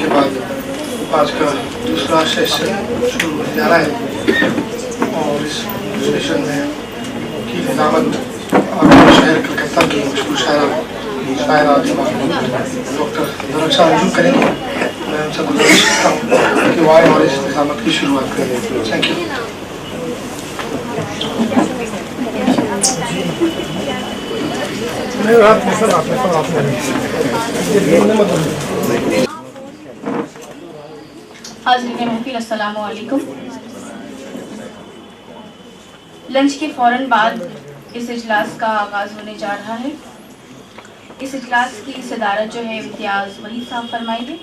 کے بعد آج کا دوسرا سیشن شروع ہونے جا رہا ہے اور اس سیشن میں کی نظامت آپ شہر کلکتہ کی مشہور شاعرہ ڈاکٹر درخشاں انجم کریں گے. میں ان سے گزارش کرتا ہوں کہ وہ آئے اور اس نظامت کی شروعات کریں. Thank you. حاضرین محفل السلام علیکم. لنچ کے فوراً بعد اس اجلاس کا آغاز ہونے جا رہا ہے. اس اجلاس کی صدارت جو ہے امتیاز وحید صاحب فرمائیں گے.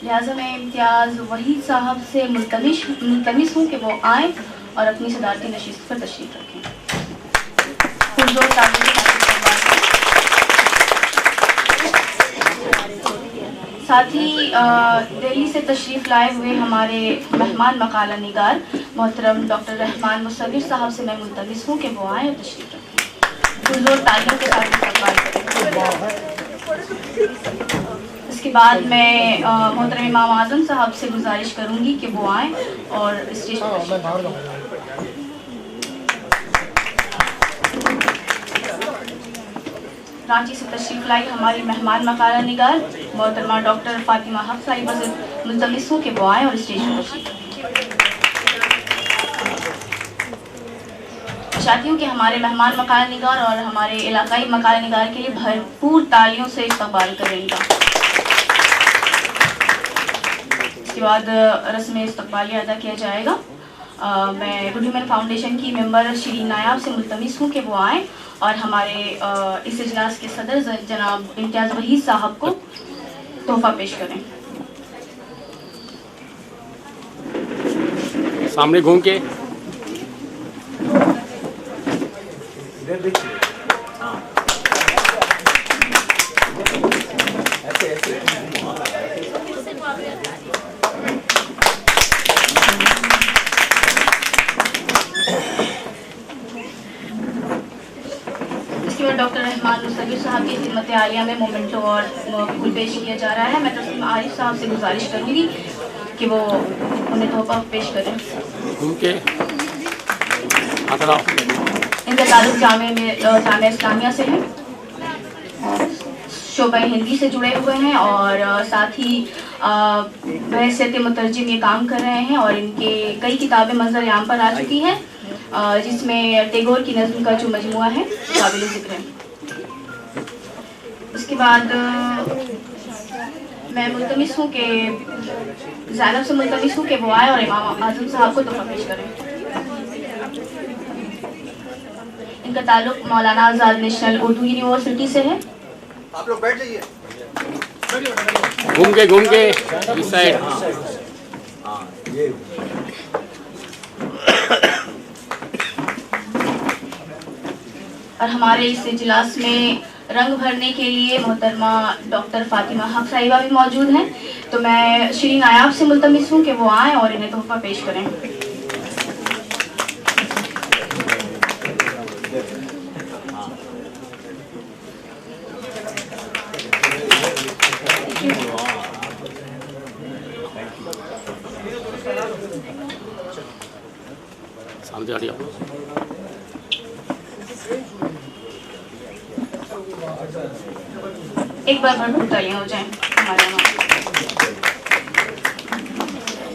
لہٰذا میں امتیاز وحید صاحب سے ملتمس ہوں کہ وہ آئیں اور اپنی صدارتی نشست پر تشریف رکھیں. ساتھ ہی دہلی سے تشریف لائے ہوئے ہمارے مہمان مقالہ نگار محترم ڈاکٹر رحمان مصور صاحب سے میں ملتمس ہوں کہ وہ آئیں اور تشریف رکھیں. حضور تعلیم کے ساتھ استقبال کریں. اس کے بعد میں محترم امام اعظم صاحب سے گزارش کروں گی کہ وہ آئیں اور اسٹیج پر تشریف رکھیں. رانچی سے تشریف لائی ہماری مہمان مقالہ نگار محترمہ ڈاکٹر فاطمہ حق صاحبہ سے ملتمس ہوں کہ وہ آئیں اور اسٹیج پر تشریف رکھیں. چاہتی ہوں کہ ہمارے مہمان مقالہ نگار اور ہمارے علاقائی مقالہ نگار کے لیے بھرپور تالیوں سے استقبال کریں گا. اس کے بعد رسم استقبالیہ ادا کیا جائے گا. میں گڈ ہیومن فاؤنڈیشن کی ممبر شیرین نایاب سے ملتمس ہوں کہ وہ آئیں اور ہمارے اس اجلاس کے صدر جناب امتیاز وحید صاحب کو تحفہ پیش کریں. سامنے گھوم کے ڈاکٹر رحمان مصور صاحب کی خدمت عالیہ میں مومنٹو اور پھول پیش کیا جا رہا ہے. میں تسلیم عارف صاحب سے گزارش کروں گی کہ وہ انہیں تحفہ پیش کریں. ان کا تعلق جامعہ اسلامیہ سے ہے. شعبہ ہندی سے جڑے ہوئے ہیں اور ساتھ ہی بحیثیت مترجم یہ کام کر رہے ہیں اور ان کے کئی کتابیں منظر عام پر آ چکی ہیں جس میں ٹیگور کی نظم کا جو مجموعہ ہے قابل ذکر ہے. اس کے بعد میں ملتمس ہوں کہ زینب سے ملتمس ہوں کہ وہ آئے اور امام اعظم صاحب کو تحفہ پیش کریں. ان کا تعلق مولانا آزاد نیشنل اردو یونیورسٹی سے ہے. آپ لوگ بیٹھ جائیے. گھوم کے اس سائڈ. اور ہمارے اس اجلاس میں رنگ بھرنے کے لیے محترمہ ڈاکٹر فاطمہ حق صاحبہ بھی موجود ہیں. تو میں شیرین نایاب سے ملتمس ہوں کہ وہ آئیں اور انہیں تحفہ پیش کریں. ایک بار بھرپور تالیاں ہو جائیں ہمارے یہاں.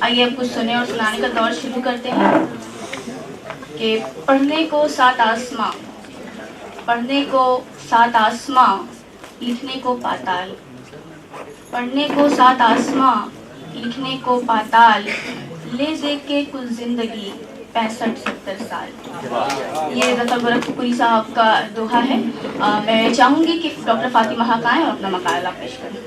آئیے اب کچھ سنیں اور سنانے کا دور شروع کرتے ہیں. کہ پڑھنے کو سات آسماں، پڑھنے کو سات آسماں، لکھنے کو پاتال. پڑھنے کو سات آسماں، لکھنے کو پاتال، لے دے کے کل زندگی 65-70 سال. یہ ظفر گورکھپوری صاحب کا دوہا ہے. میں چاہوں گی کہ ڈاکٹر فاطمہ حق آئیں اور اپنا مقالہ پیش کریں.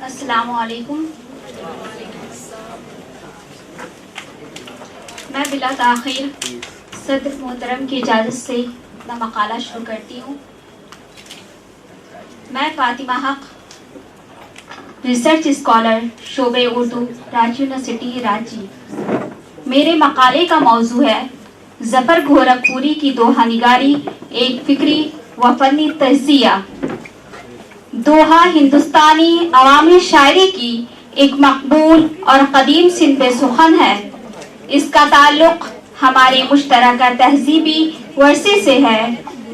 السلام علیکم. میں بلا تاخیر صدر محترم کی اجازت سے اپنا مقالہ شروع کرتی ہوں. میں فاطمہ حق، ریسرچ اسکالر شعبہ اردو، رانچی یونیورسٹی رانچی. میرے مقالے کا موضوع ہے जफर गोरखपुरी की दोहा निगारी एक फिक्री व फनी तज्जिया। दोहा हिंदुस्तानी अवामी शायरी की एक मकबूल और कदीम सिनफ़े सुखन है। इसका ताल्लुक हमारे मुश्तरका तहजीबी वर्से से है।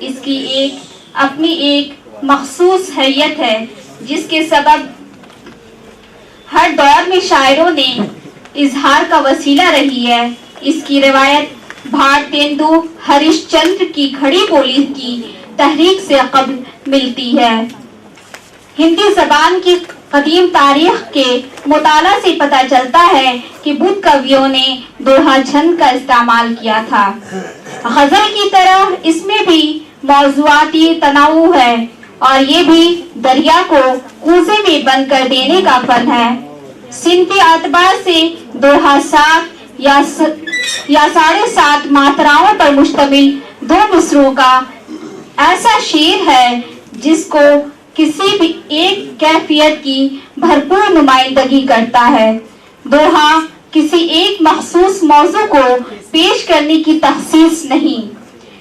इसकी अपनी एक मखसूस हैयत है जिसके सबब हर दौर में शायरों ने इजहार का वसीला रही है। इसकी रिवायत भारतेंदु हरिश्चंद्र की खड़ी बोली की तहरीक से कब्ल मिलती है। हिंदी ज़बान की कदीम तारीख के मुताला से पता चलता है कि बुद्ध कवियों ने दोहा छंद का इस्तेमाल किया था। गज़ल की तरह इसमें भी मौज़ूआती तनावु है और ये भी दरिया को कूजे में बंद कर देने का फन है। सिनफ़ी एतबार से दोहा 7 या 7.5 मात्राओं पर मुश्तमिल 2 मिसरों का ऐसा शेर है जिसको किसी भी एक कैफियत की भरपूर नुमाइंदगी करता है। दोहा किसी एक मखसूस मौजू को पेश करने की तखसीस नहीं,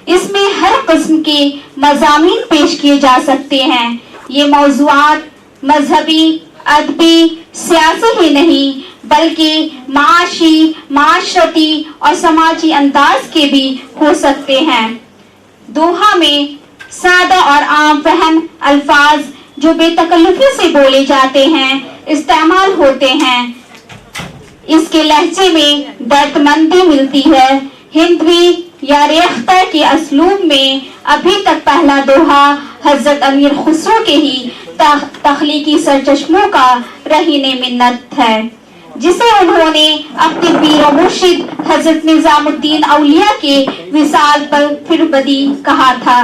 इसमें हर किस्म के मज़ामीन पेश किए जा सकते हैं। ये मौज़ूआत मजहबी, अदबी, सियासी ही नहीं बल्कि माशी, माशरती और समाजी अंदाज के भी हो सकते हैं। दोहा में सादा और आम फहम अल्फाज जो बेतकल्लुफी से बोले जाते हैं इस्तेमाल होते हैं। इसके लहजे में दर्दमंदी मिलती है। हिंदवी या रेख्ता के असलूब में अभी तक पहला दोहा हजरत अमीर खुसरो के ही तख्लीकी सरचश्मों का रहीने मिन्नत है, जिसे उन्होंने अपने पीर और मुर्शिद हजरत निजामुद्दीन औलिया के विसाल पर फिर बदी कहा था।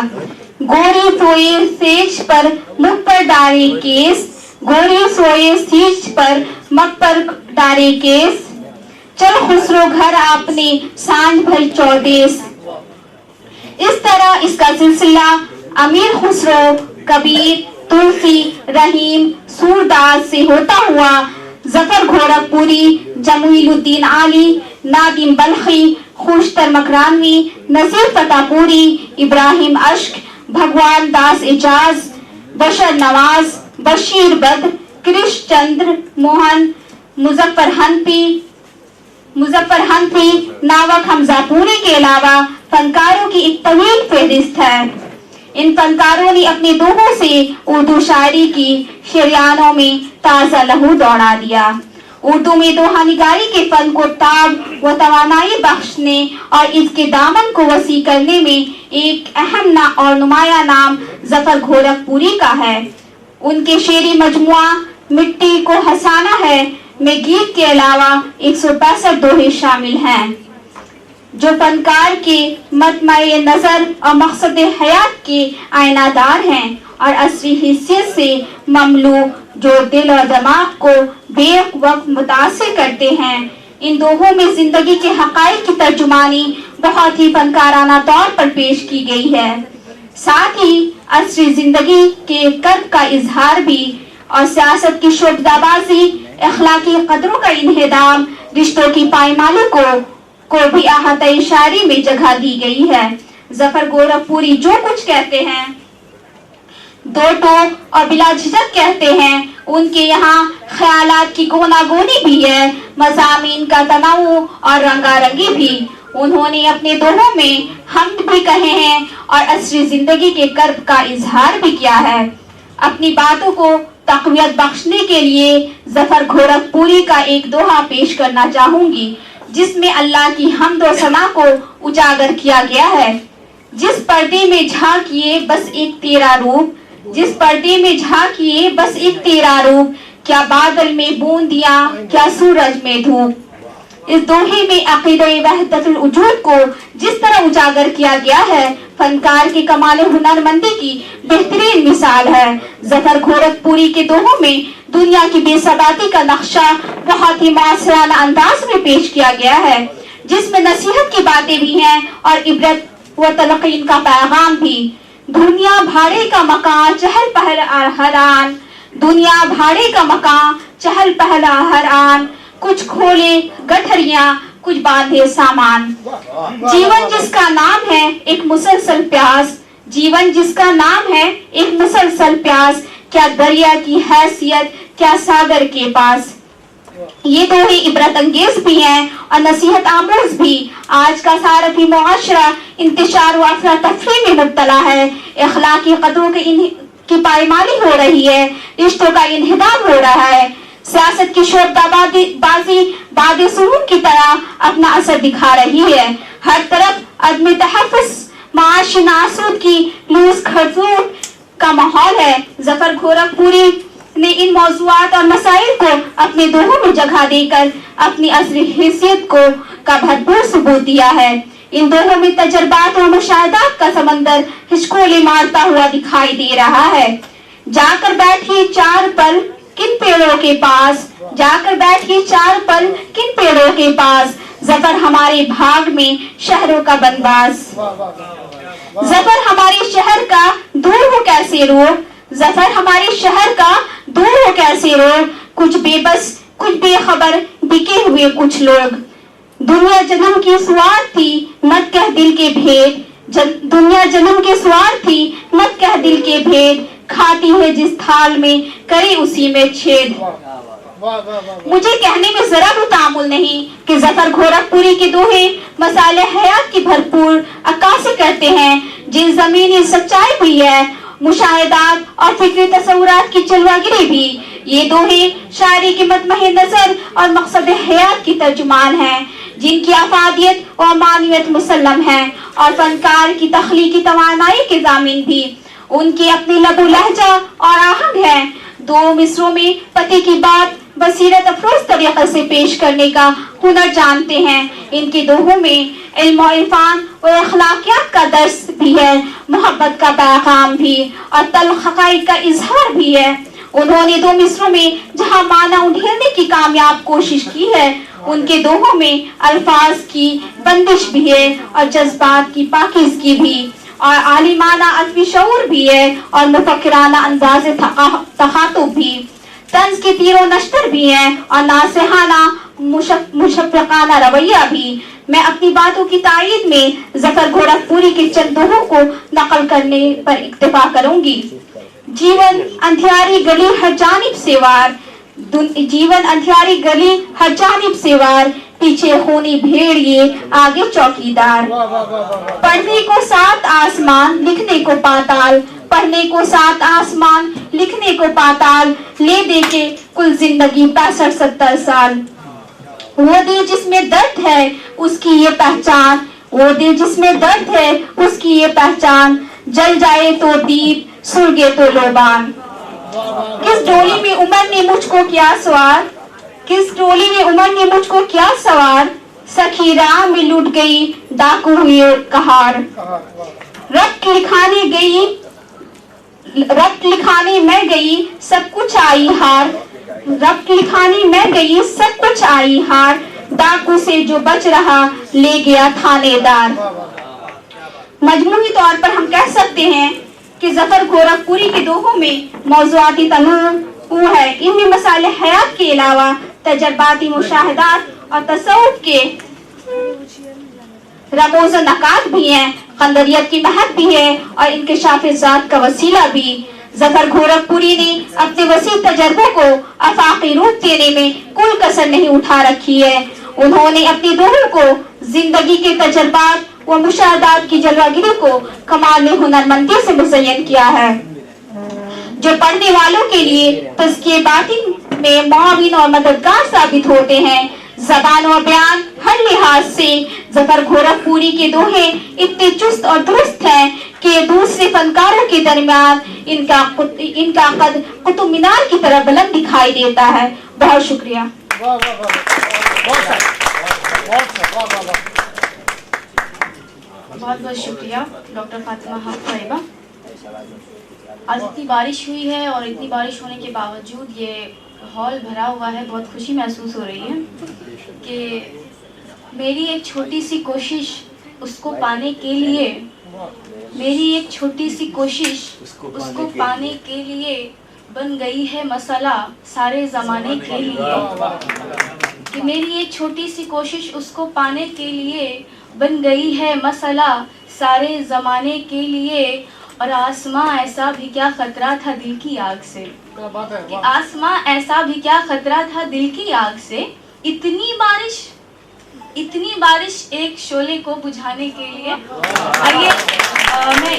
गोरी सोए सेज पर मुख पर डारे केस, गोरी सोए सेज पर मुख पर डारे केस, चल खुसरो घर आपने सांझ भर चौदेस। इस तरह इसका सिलसिला अमीर खुसरो, कबीर, तुलसी, रहीम, सूरदास से होता हुआ जफर गोरखपुरी, जमीलुद्दीन आली, नादिम बल्खी, खुशतर मकरानवी, नसीर फतापुरी, इब्राहिम अश्क, भगवान दास एजाज, बशर नवाज, बशीर बद्र, कृष चंद्र मोहन, मुजफ्फर हनफी, नावक हमजापुरी के अलावा फनकारों की एक तवील फहरिस्त है। इन फनकारों ने अपने दोहों से उर्दू शायरी की शरियानों में ताज़ा लहू दौड़ा दिया। उर्दू में दोहा निगारी के फन को ताब व तवानाई बख्शने और इसके दामन को वसी करने में एक अहम और नुमाया नाम जफर गोरखपुरी का है। उनके शेरी मजमुआ मिट्टी को हसाना है में गीत के अलावा 165 दोहे शामिल हैं, जो फनकार के मतमए नजर और मकसद हयात के आयनादार हैं और असली हिस्से से ममलू जो दिल और दिमाग को बेवक्त मुतासिर करते हैं। इन दोहों में जिंदगी के हकाइक की तर्जुमानी बहुत ही फनकाराना तौर पर पेश की गई है। साथ ही असली जिंदगी के कर्ब का इजहार भी और सियासत की शोबदाबाजी, अखलाकी कदरों का इन्हेदाम, रिश्तों की पायमाली को भी आहत शायरी में जगह दी गई है। जफर गोरखपुरी जो कुछ कहते हैं, दो टोक और बिला झिझक कहते हैं। उनके यहाँ ख्यालात की गोनागोनी भी है, मज़ामीन का तनाव और रंगारंगी भी। उन्होंने अपने दोहों में हम्द भी कहे हैं और असली जिंदगी के कर्ब का इजहार भी किया है। अपनी बातों को तक़वियत बख्शने के लिए जफर गोरखपुरी का एक दोहा पेश करना चाहूंगी, जिसमें अल्लाह की हम्द और सना को उजागर किया गया है। जिस पर्दे में झांकिए बस एक तेरा रूप, जिस पर्दे में झांकिए बस एक तेरा रूप, क्या बादल में बूंदियां, क्या सूरज में धूप। इस दोहे में अक़ीदे वहदतुल वजूद को जिस तरह उजागर किया गया है, फनकार के कमाल हुनरमंदी की बेहतरीन मिसाल है। जफर गोरखपुरी के दोहों में दुनिया की बेसबाती का नक्शा बहुत ही मासराना अंदाज में पेश किया गया है, जिसमें नसीहत की बातें भी हैं और इबरत व तलक़ीन का पैगाम भी। दुनिया भाड़े का मकान चहल पहल हरान, दुनिया भाड़े का मकान चहल पहल हरान, कुछ खोले गठरियां कुछ बांधे सामान। जीवन जिसका नाम है एक मुसलसल प्यास, जीवन जिसका नाम है एक मुसलसल प्यास, क्या दरिया की हैसियत क्या सागर के पास। ये दोहे इबरत अंगेज भी हैं और नसीहत आमोज भी। आज का सारफी मुआशरा इंतशार व अफरा तफरी में मुब्तला है, अखलाकी कदरों की पायमाली हो रही है, रिश्तों का इन्हिदाम हो रहा है, सियासत की शोरबाजी बादे सुरूर की तरह अपना असर दिखा रही है। हर तरफ अदम तहफ़्फ़ुज़, माशी नासूद की लूस खजूर का माहौल है। जफर गोरखपुरी ने इन मौज़ूआत और मसाइल को अपने दोहों में जगह देकर अपनी असली हैसियत को का भरपूर सबूत दिया है। इन दोहों में तजर्बात और मुशाहिदात का समंदर हिचकोले मारता हुआ दिखाई दे रहा है। जाकर बैठिए 4 पल किन पेड़ों के पास, जाकर बैठिए 4 पल किन पेड़ों के पास, जफर हमारे भाग में शहरों का बनवास। जफर हमारे शहर का दूर हो कैसे रोड, जफर हमारे शहर का दूर हो कैसे रोड, कुछ बेबस कुछ बेखबर बिके हुए कुछ लोग। दुनिया जन्म की सवार थी मत कह दिल के भेद, दुनिया जन्म के सवार थी मत कह दिल के भेद, खाती है जिस थाल में करे उसी में छेद। मुझे कहने में जरा भी तामुल नहीं कि जफर गोरखपुरी के दोहे मसाले हयात की भरपूर अक्कासी करते हैं, जिन जमीनी सच्चाई भी है, मुशाहिदात और फिक्री तसव्वुरात की जलवागिरी भी। ये दोहे शायरी की मतमहे नजर और मकसद हयात की तर्जुमान है, जिनकी अफादियत और मानियत मुसल्लम है और फनकार की तख्लीकी तवानाई के जामिन भी। उनकी अपनी लबो लहजा और आहंग है। 2 मिसरों में पति की बात बसीरत अफरोज तरीके से पेश करने का हुनर जानते हैं। इनके दोहों में इल्म और इरफान और अखलाकियात का दर्स भी है, मोहब्बत का पैगाम भी और तल्ख हक़ाइक़ का इजहार भी है। उन्होंने 2 मिसरों में जहां माना उंडेलने की कामयाब कोशिश की है, उनके दोहों में अल्फाज की बंदिश भी है और जज्बात की पाकीज़गी भी, और आलिमाना अदबी शऊर भी है और मुफक्किराना अंदाज़े तखातुब भी, तंज के तीरों नश्तर भी है और नासिहाना मुशफ़क़ाना रवैया भी। मैं अपनी बातों की तायीद में जफर गोरखपुरी के चंद दोहों को नकल करने पर इक्तिफा करूंगी। जीवन अंधियारी गली हर जानिब से वार, जीवन अंधियारी गली हर जानिब से वार, पीछे खूनी भेड़िए आगे चौकीदार। पढ़ने को 7 आसमान लिखने को पाताल, पढ़ने को 7 आसमान लिखने को पाताल, ले दे के कुल जिंदगी 65-70 साल। वो दिल जिसमें दर्द है उसकी ये पहचान, वो दिल जिसमें दर्द है उसकी ये पहचान, जल जाए तो दीप सुलगे तो लोबान। किस डोली में उमर ने मुझको किया सवार, किस डोली में उमर ने मुझको किया सवार, सखी राह में लुट गई डाकू हुए कहार। रक्त लिखाने गई, रक्त लिखाने मैं गई सब कुछ आई हार, रक्त लिखाने मैं गई सब कुछ आई हार, डाकू से जो बच रहा ले गया थानेदार। मजमूई तौर पर हम कह सकते हैं कि जफर गोरखपुरी के दोहों में मौज़ूआती तनूउ है। इनमें मसाले हयात के अलावा तजर्बाती मुशाहिदात और तसव्वुफ के रमूज़ व नकात भी हैं, खंदरियत की महक भी है और इंकिशाफ ज़ात का वसीला भी। जफर गोरखपुरी ने अपने वसी तजर्बों को आफाकी रूप देने में कोई कसर नहीं उठा रखी है। उन्होंने अपने दोहों को जिंदगी के तजर्बात व मुशाहिदात की जलवागिरी को कमाल हुनरमंदी से मुज़य्यन किया है, जो पढ़ने वालों के लिए तज़किए बातिन में मुआविन और मददगार साबित होते हैं। ज़बान और बयान हर लिहाज से जफर गोरखपुरी के दोहे इतने चुस्त और दुरुस्त हैं कि दूसरे फनकारों के दरमियान इनका कद कुतुब मीनार की तरह बुलंद दिखाई देता है। बहुत शुक्रिया। बहुत बहुत शुक्रिया डॉक्टर फातिमा हक। आज इतनी बारिश हुई है और इतनी बारिश होने के बावजूद ये हॉल भरा हुआ है। बहुत खुशी महसूस हो रही है कि मेरी एक छोटी सी कोशिश उसको पाने के लिए, मेरी एक छोटी सी कोशिश उसको पाने के लिए बन गई है मसला सारे ज़माने के लिए। کہ میری ایک چھوٹی سی کوشش اس کو پانے کے لیے بن گئی ہے مسئلہ سارے زمانے کے لیے. اور آسماں ایسا بھی کیا خطرہ تھا دل کی آگ سے, کہ آسماں ایسا بھی کیا خطرہ تھا دل کی آگ سے, اتنی بارش ایک شعلے کو بجھانے کے لیے. آئیے میں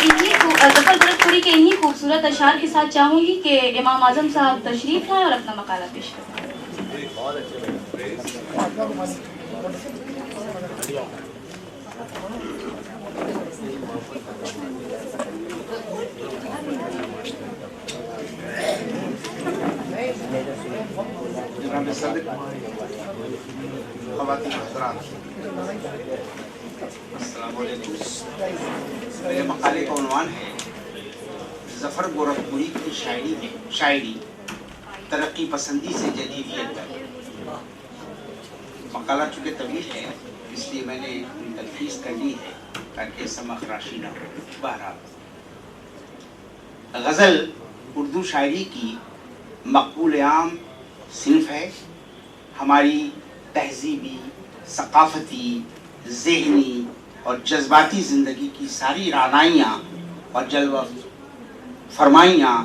ظفر گورکھپوری کے انہی خوبصورت اشعار کے ساتھ چاہوں گی کہ امام اعظم صاحب تشریف لائیں اور اپنا مقالہ پیش کریں. جناب صدر، خواتین حضرات، السلام علیکم. میرے مقالے کا عنوان ہے ظفر گورکھپوری کی شاعری ترقی پسندی سے جدیدیت تک. مقالہ چونکہ طویل ہے اس لیے میں نے تلخیص کر لی ہے تاکہ سمخ راشی نہ ہو. بہرحال غزل اردو شاعری کی مقبول عام صنف ہے. ہماری تہذیبی، ثقافتی، ذہنی اور جذباتی زندگی کی ساری رعنائیاں اور جلوہ فرمائیاں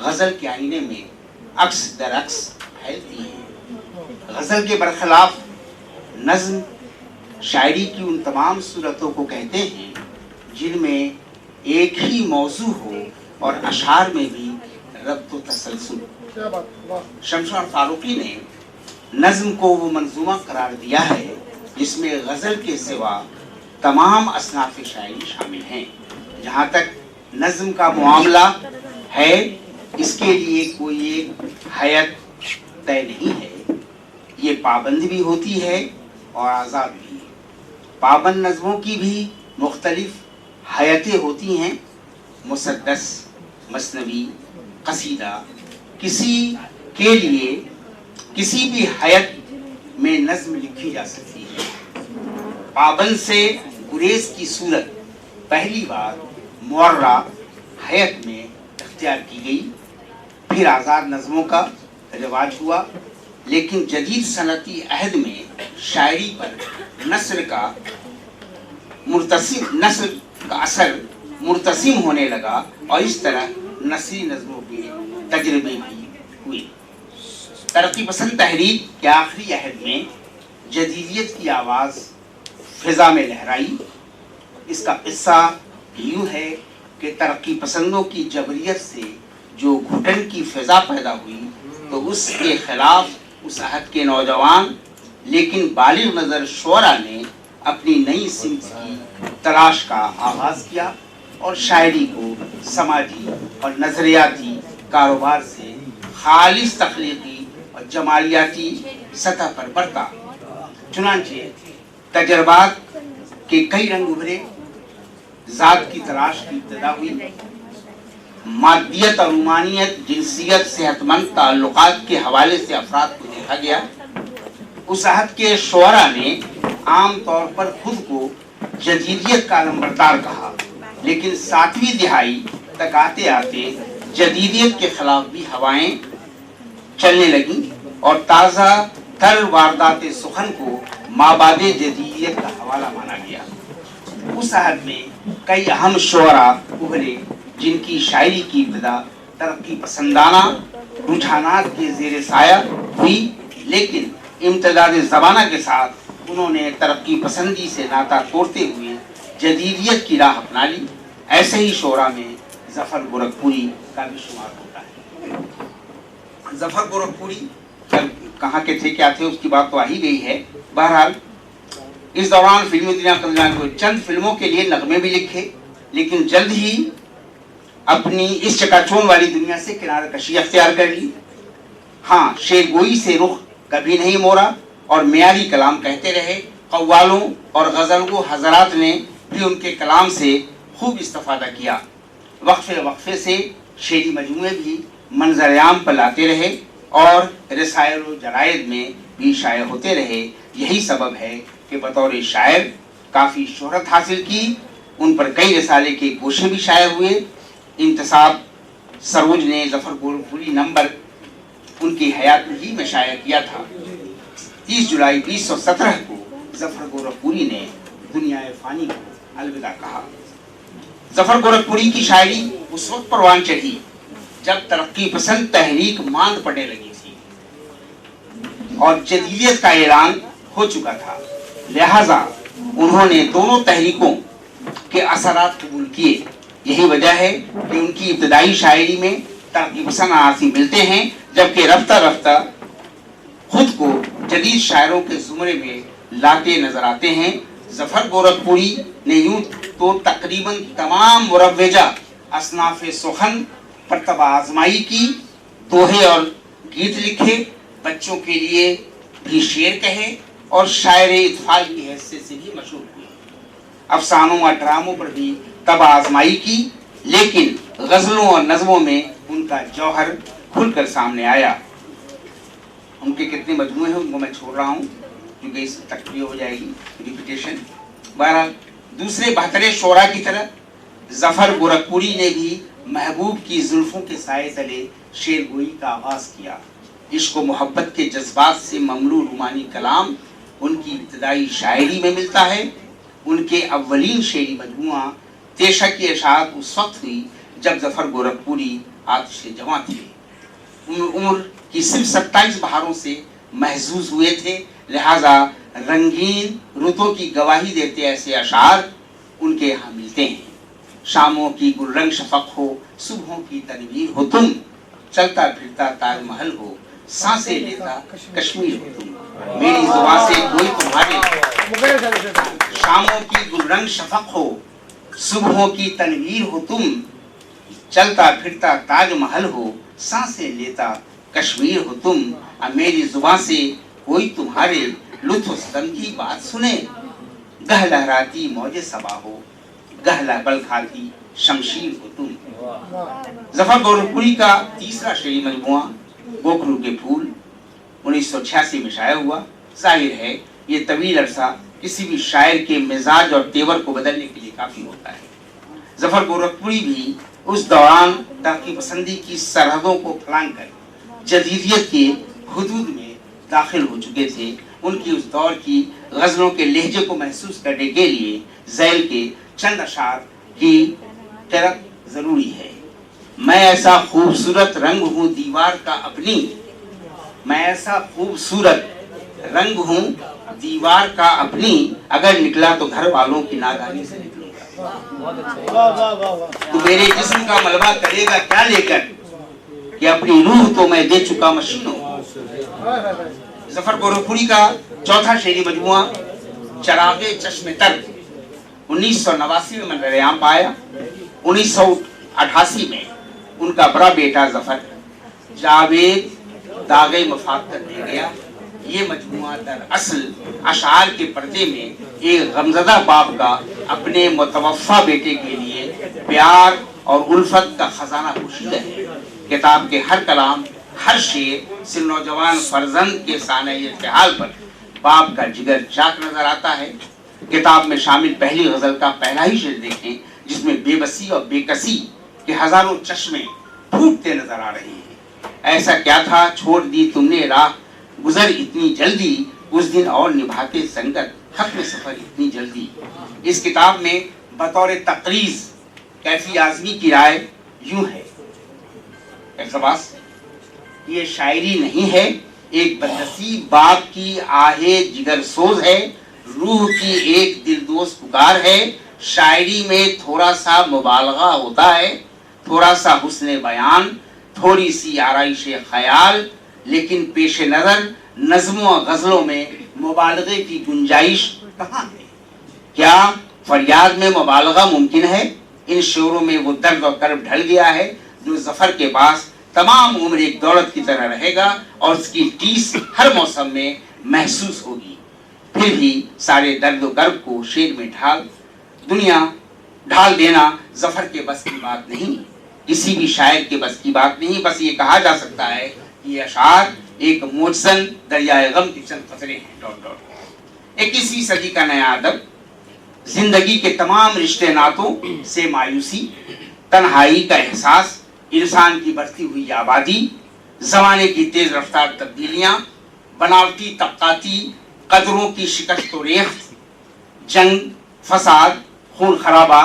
غزل کے آئینے میں عکس در عکس پھیلتی ہیں. غزل کے برخلاف نظم شاعری کی ان تمام صورتوں کو کہتے ہیں جن میں ایک ہی موضوع ہو اور اشعار میں بھی ربط و تسلسل. شمشاد فاروقی نے نظم کو وہ منظومہ قرار دیا ہے جس میں غزل کے سوا تمام اصناف شاعری شامل ہیں. جہاں تک نظم کا معاملہ ہے اس کے لیے کوئی ایک حیت طے نہیں ہے. یہ پابند بھی ہوتی ہے اور آزاد بھی. پابند نظموں کی بھی مختلف حیتیں ہوتی ہیں. مسدس، مثنوی، قصیدہ، کسی کے لیے کسی بھی حیت میں نظم لکھی جا سکتی ہے. پابند سے گریز کی صورت پہلی بار معرہ حیت میں اختیار کی گئی، پھر آزاد نظموں کا رواج ہوا. لیکن جدید صنعتی عہد میں شاعری پر نثر کا اثر مرتسم ہونے لگا اور اس طرح نثری نظموں کے تجربے بھی ہوئے. ترقی پسند تحریک کے آخری عہد میں جدیدیت کی آواز فضا میں لہرائی. اس کا قصہ یوں ہے کہ ترقی پسندوں کی جبریت سے جو گھٹن کی فضا پیدا ہوئی تو اس کے خلاف اس عہد کے نوجوان لیکن بالغ نظر شعراء نے اپنی نئی سمت کی تلاش کا آغاز کیا اور شاعری کو سماجی اور نظریاتی کاروبار سے خالص تخلیقی اور جمالیاتی سطح پر برتا. چنانچہ تجربات کے کئی رنگ ابھرے. ذات کی تلاش کی ابتدا ہوئی. مادیت اور رومانیت، جنسیت، صحت مند تعلقات کے حوالے سے افراد کو دیکھا گیا. اس عہد کے شعراء نے عام طور پر خود کو جدیدیت کا علمبردار کہا، لیکن 7ویں دہائی تک آتے آتے جدیدیت کے خلاف بھی ہوائیں چلنے لگیں اور تازہ تر واردات سخن کو مابعد جدیدیت کا حوالہ مانا گیا. اس عہد میں کئی اہم شعراء ابھرے جن کی شاعری کی ابتدا ترقی پسندانہ رجحانات کے زیر سایہ ہوئی، لیکن امتداد زمانہ کے ساتھ انہوں نے ترقی پسندی سے ناطہ توڑتے ہوئے جدیدیت کی راہ اپنا لی. ایسے ہی شعراء میں ظفر گورکھپوری کا بھی شمار ہوتا ہے. ظفر گورکھپوری کہاں کے تھے، کیا تھے، اس کی بات تو آ ہی گئی ہے. بہرحال اس دوران فلمی دنیا قدران کو چند فلموں کے لیے نغمے بھی لکھے، لیکن جلد ہی اپنی اس چکاچون والی دنیا سے کنارہ کشی اختیار کر لی. ہاں، شعر گوئی سے رخ کبھی نہیں موڑا اور معیاری کلام کہتے رہے. قوالوں اور غزلگو حضرات نے بھی ان کے کلام سے خوب استفادہ کیا. وقفے وقفے سے شعری مجموعے بھی منظر عام پر لاتے رہے اور رسائل و جرائد میں بھی شائع ہوتے رہے. یہی سبب ہے کہ بطور شاعر کافی شہرت حاصل کی. ان پر کئی رسالے کے گوشے بھی شائع ہوئے. انتصاب سروج نے ظفر گورکھپوری نمبر ان کی حیات ہی میں شائع کیا تھا. 30 जुलाई 1917 को जफर गोरखपुरी ने दुनिया फानी को अलविदा कहा। जफर गोरखपुरी की शायरी उस वक्त परवान चढ़ी जब तरक्की पसंद तहरीक मांद पड़ने लगी थी और जदीदियत का ऐलान हो चुका था। लिहाजा उन्होंने दोनों तहरीकों के असरात कबूल किए। यही वजह है कि उनकी इब्तदाई शायरी में तरक्की पसंद आसी मिलते हैं, जबकि रफ्ता रफ्ता खुद को जदीद शायरों के जुमरे में लाते नजर आते हैं। जफर गोरखपुरी ने यूं तो तकरीबन तमाम मुरव्वजा असनाफ सुखन पर तब आजमाई की, दोहे और गीत लिखे, बच्चों के लिए भी शेर कहे और शायर इत्फाल की हैसियत से भी मशहूर हुए। अफसानों और ड्रामों पर भी तब आजमाई की, लेकिन गजलों और नज़मों में उनका जौहर खुलकर सामने आया। उनके कितने मजमूए हैं उनको मैं छोड़ रहा हूँ क्योंकि इस तक भी हो जाएगी रिपीटेशन। बहरहाल दूसरे बहतरे शोरा की तरह जफर गोरखपुरी ने भी महबूब की जुल्फों के साए तले शेर गोई का आगाज किया। इश्क व मोहब्बत के जज्बात से ममलू रूमानी कलाम उनकी इब्तदाई शायरी में मिलता है। उनके अव्वलीन शेरी मजमुआ तेशा की इशाअत उस वक्त हुई जब जफर गोरखपुरी आतिश जवां थे। उम्र की सिर्फ 27 बहारों से महजूज हुए थे, लिहाजा रंगीन रुतों की गवाही देते ऐसे अशार उनके यहाँ मिलते हैं। शामों की गुलरंग शफक हो, सुबहों की तनवीर हो तुम, चलता फिरता ताजमहल हो, सांसें लेता कश्मीर हो तुम, मेरी जुबान से कोई तुम्हारे। शामों की गुलरंग शफक हो, सुबहों की तनवीर हो तुम, चलता फिरता ताजमहल हो, सांसें लेता कश्मीर हो तुम, मेरी जुबान से कोई तुम्हारे लुत्फ सदन की बात सुने, गह लहराती मौजे सबा हो, गह लहबल खाती शमशीर हो तुम। जफर गोरखपुरी का तीसरा शेरी मजमुआ गोखरू के फूल 1986 में शाया हुआ। जाहिर है ये तवील अरसा किसी भी शायर के मिजाज और तेवर को बदलने के लिए काफी होता है। जफर गोरखपुरी भी उस दौरान तरक्की पसंदी की सरहदों को फलांग कर जदीदियत के हुदूद में दाखिल हो चुके थे। उनकी उस दौर की गजलों के लहजे को महसूस करने के लिए ज़ैल के चंद अशार की तरफ जरूरी है। मैं ऐसा खूबसूरत रंग हूँ दीवार का अपनी, मैं ऐसा खूबसूरत रंग हूँ दीवार का अपनी, अगर निकला तो घर वालों की नादानी से निकलूंगा। तो मेरे जिस्म का मलबा करेगा क्या लेकर कि अपनी रूह तो मैं दे चुका मशीनों। जफर गोरखपुरी का चौथा शेरी मजमुआ चरागे चश्मे तर 1989 में मंजर-ए-आम पाया। 1988 में उनका बड़ा बेटा जफर जावेद दागे मफाकत दे गया। ये मजमुआ दरअसल अशार के पर्दे में एक गमज़दा बाप का अपने मुतवफ़्फ़ा बेटे के लिए प्यार और उल्फत का खजाना पोशीदा है। किताब के हर कलाम, हर शेर से नौजवान फर्जंद के सानयत के हाल पर बाप का जिगर चाक नजर आता है। किताब में शामिल पहली गजल का पहला ही शेर देखें जिसमें बेबसी और बेकसी के हजारों चश्मे फूटते नजर आ रहे हैं। ऐसा क्या था छोड़ दी तुमने राह गुजर इतनी जल्दी, उस दिन और निभाते संगत खत्म सफर इतनी जल्दी। इस किताब में बतौर तकरीज कैफी आजमी की राय यूं है, इक़्तिबास, ये शायरी नहीं है, एक बदनसीब बाप की आहे जिगर सोज है, रूह की एक दिलदोज पुकार है। शायरी में थोड़ा सा मुबालगा होता है, थोड़ा सा हुस्न बयान, थोड़ी सी आराइश ख्याल, लेकिन पेश नजर नज़्मों और गजलों में मुबालगे की गुंजाइश कहाँ है? क्या फरियाद में मुबालगा मुमकिन है? इन शेरों में वो दर्द और कर्ब ढल गया है जो जफर के पास तमाम उम्र एक दौलत की तरह रहेगा और उसकी टीस हर मौसम में महसूस होगी। फिर भी सारे दर्द और कर्ब को शेर में ढाल देना जफर के बस की बात नहीं, किसी भी शायर के बस की बात नहीं। बस ये कहा जा सकता है कि ये अशार एक मोजसन दरियाए गम के चंद कतरे हैं। 21वीं सदी का नया अदब जिंदगी के तमाम रिश्ते नातों से मायूसी, तन्हाई का एहसास, इंसान की बढ़ती हुई आबादी, जमाने की तेज रफ्तार तब्दीलियां, बनावटी तबकाती कदरों की शिकस्त व रेख्त, जंग, फसाद, खून खराबा,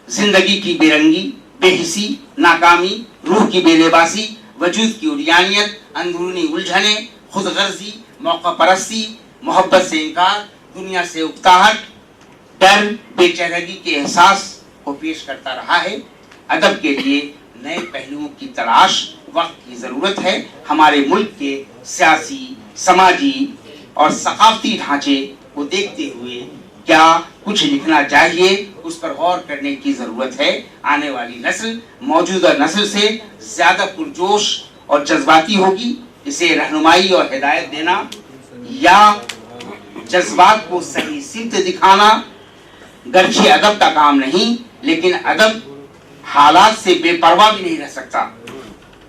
जिंदगी की बेरंगी, बेहिसी, नाकामी, रूह की बेलिबासी, वजूद की उरियानियत, अंदरूनी उलझने, खुदगर्जी, मौका परस्ती, मोहब्बत से इनकार, दुनिया से उकताहट, डर, बेचैनगी के एहसास को पेश करता रहा है। अदब के लिए नए पहलुओं की तलाश वक्त की जरूरत है। हमारे मुल्क के सियासी, समाजी और सकाफती ढांचे को देखते हुए क्या कुछ लिखना चाहिए, उस पर गौर करने की जरूरत है। आने वाली नस्ल मौजूदा नस्ल से ज्यादा पुरजोश और जज्बाती होगी। इसे रहनुमाई और हिदायत देना या जज्बात को सही सिमत दिखाना गर्चे अदब का काम नहीं, लेकिन अदब हालात से बेपरवाह भी नहीं रह सकता।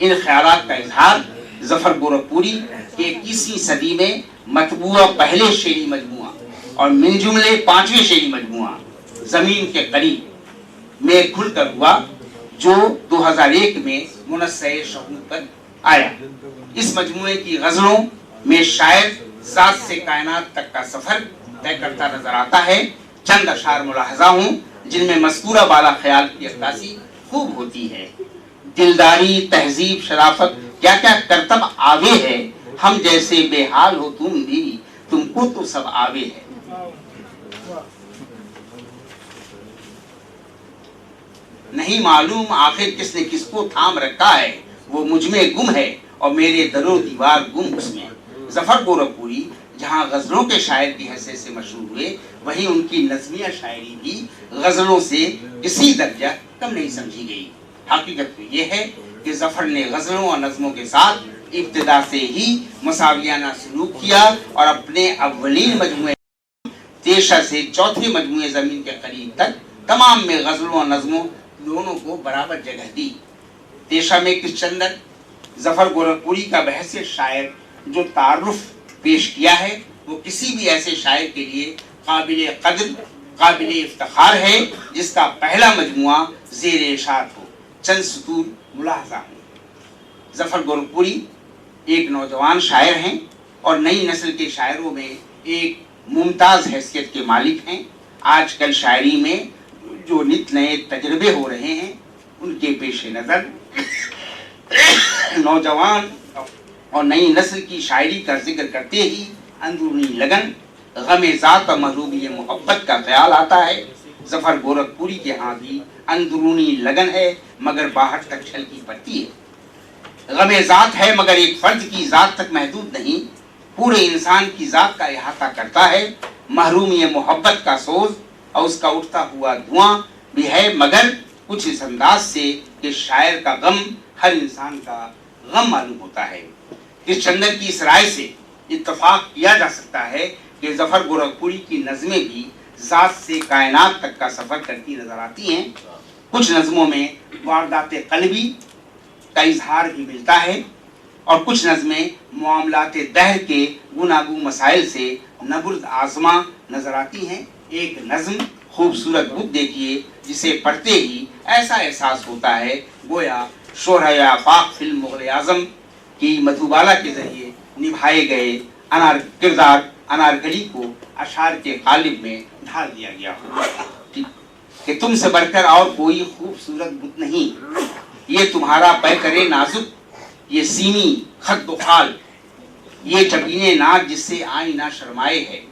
इन ख्यालात का इजहार जफर गोरखपुरी के 21वीं सदी में मतबूआ पहले शेरी मजमुआ और मिन जुमले 5वें शेरी मजमुआ जमीन के करीब में खुलकर हुआ, जो 2001 में मुनस्से शहूद पर आया। इस मजमुए की गजलों में शायर जात से कायनात तक का सफर तय करता नजर आता है। चंद अशार मुलाहजा हूँ जिनमें मज़कूरा बाला ख्याल की अक्कासी खूब होती है। दिलदारी, तहजीब, शराफत, क्या क्या करतब आवे है, हम जैसे बेहाल हो तुम भी, तुमको तो सब आवे है। नहीं मालूम आखिर किसने किसको थाम रखा है, वो मुझ में गुम है और मेरे दरो दीवार गुम उसमें। जफर गोरखपुरी जहाँ गजलों के शायर की हैसियत से मशहूर हुए, वहीं उनकी नज़मिया शायरी भी गजलों से किसी दर्जा कम नहीं समझी गई। हकीकत तो ये है कि जफर ने गजलों और नज़मों के साथ इब्तिदा से ही मसावियाना सलूक किया और अपने अव्वलीन मजमुए तेशा से चौथे मजमुए ज़मीन के करीब तक तमाम में गजलों और नज़मों दोनों को बराबर जगह दी। तेशा में किस चंदर जफर गोरखपुरी का बहसियत शायर जो तारुफ पेश किया है, वो किसी भी ऐसे शायर के लिए काबिल कद्र, काबिल इफ्तिखार है जिसका पहला मजमुआ ज़ेर इशार हो। चंद सतूर मुलाहजा हूँ। जफर गोरखपुरी एक नौजवान शायर हैं और नई नस्ल के शायरों में एक मुमताज़ हैसियत के मालिक हैं। आजकल शायरी में जो नित नए तजर्बे हो रहे हैं, उनके पेश नज़र नौजवान और नई नस्ल की शायरी का जिक्र करते ही अंदरूनी लगन, गमे ज़ात और महबूबी मोहब्बत का ख्याल आता है। जफर गोरखपुरी के यहाँ भी अंदरूनी लगन है, मगर बाहर तक छलकी पड़ती है। गमे ज़ात है मगर एक फर्द की ज़ात तक महदूद नहीं, पूरे इंसान की ज़ात का इहाता करता है। महरूमी मोहब्बत का सोज और उसका उठता हुआ धुआं भी है, मगर कुछ इस अंदाज से कि शायर का गम हर इंसान का गम मालूम होता है। इस चंदर की इस राय से इत्तफाक किया जा सकता है कि जफर गोरखपुरी की नज़में भी ज़ात से कायनात तक का सफ़र करती नजर आती हैं। कुछ नज़मों में वारदात क़ल्बी का इजहार भी मिलता है और कुछ नज़में मामलाते दहर के गुनागू मसाइल से नबुर्द आज़मा नजर आती हैं। एक नज़म खूबसूरत बुक देखिए जिसे पढ़ते ही ऐसा एहसास होता है गोया शोहर आफाक फिल्म मुग़ल आज़म की मधुबाला के जरिए निभाए गए किरदार अनारकली को अशार के कालिब में ढाल दिया गया हो कि तुमसे बढ़कर और कोई खूबसूरत बुत नहीं, ये तुम्हारा पै करे नाजुक, ये सीमी खत बुखाल, ये जबीने नाज जिससे आई ना शर्माए है।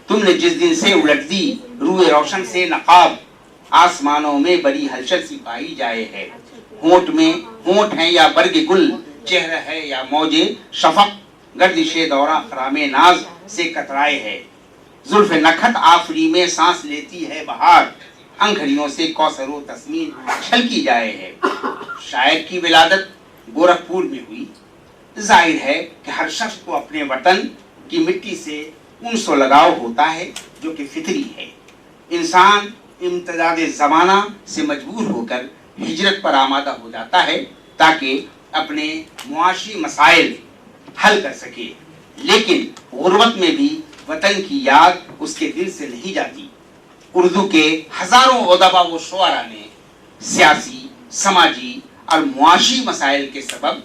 तुमने जिस दिन से उलट दी रूए रोशन से नकाब, आसमानों में बड़ी हलचल सी पाई जाए है। होंठ में होंठ है या बर्ग गुल, चेहरा है या मौजे शफक, गर्दिशे दौरा खरामे नाज से कतराए है। जुल्फ नखत आफरी में सांस लेती है बहार, अंगड़ियों से कौसरो तस्मीन छलकी जाए है। शायर की विलादत गोरखपुर में हुई। जाहिर है कि हर शख्स को अपने वतन की मिट्टी से उनसे लगाव होता है जो कि फितरी है। इंसान इम्तिदाद ज़माना से मजबूर होकर हिजरत पर आमादा हो जाता है ताकि अपने मुआशी मसाइल हल कर सके, लेकिन गुर्बत में भी वतन की याद उसके दिल से नहीं जाती। उर्दू के हजारों उदबा व शुअरा ने सियासी, समाजी और मुआशी मसाइल के सबब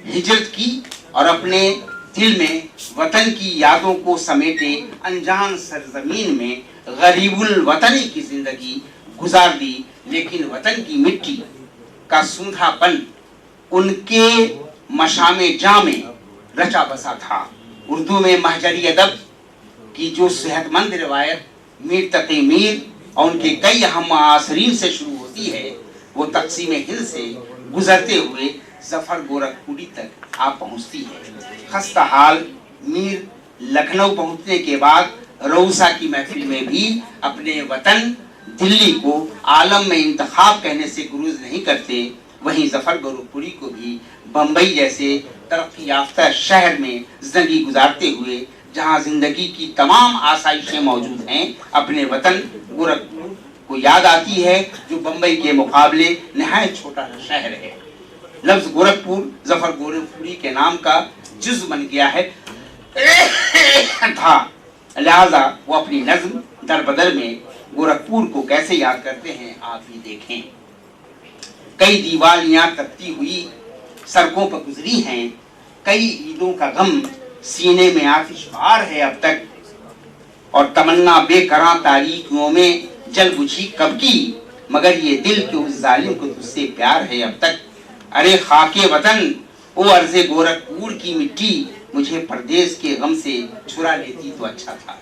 हिजरत की और अपने दिल में वतन की यादों को समेटे अनजान सरजमीन में गरीबुल वतनी की जिंदगी गुजार दी, लेकिन वतन की मिट्टी का सूंधापन उनके मशामे जामे रचा बसा था। उर्दू में महजरी अदब की जो सेहतमंद रिवायत मीर तकी मीर और उनके कई अहम आसरीन से शुरू होती है, वो तकसीम हिंद से गुजरते हुए जफर गोरखपुरी तक आ पहुंचती है। खस्ता हाल मीर लखनऊ पहुंचने के बाद रऊसा की महफिल में भी अपने वतन दिल्ली को आलम में इंतखाब कहने से गुरूज नहीं करते। वहीं जफर गोरखपुरी को भी बम्बई जैसे तरक्की याफ्ता शहर में जिंदगी गुजारते हुए, जहां जिंदगी की तमाम आसाइशें मौजूद हैं, अपने वतन गोरखपुर को याद आती है, जो बम्बई के मुकाबले नहायत छोटा शहर है। लफ्ज गोरखपुर जफर गोरखपुरी के नाम का जुज़ बन गया है था, लिहाजा वो अपनी नज्म दरबदर में गोरखपुर को कैसे याद करते हैं आप ही देखें। कई दीवालियां तपती हुई सड़कों पर गुजरी हैं, कई ईदों का गम सीने में आतिशबार है अब तक, और तमन्ना बेकरां तारीखियों में जल बुझी कब की, मगर ये दिल के उस जालिम को तुझसे प्यार है अब तक। अरे खाके वतन ओ अर्ज़े गोरखपुर की मिट्टी, मुझे परदेश के गम से छुड़ा लेती तो अच्छा था।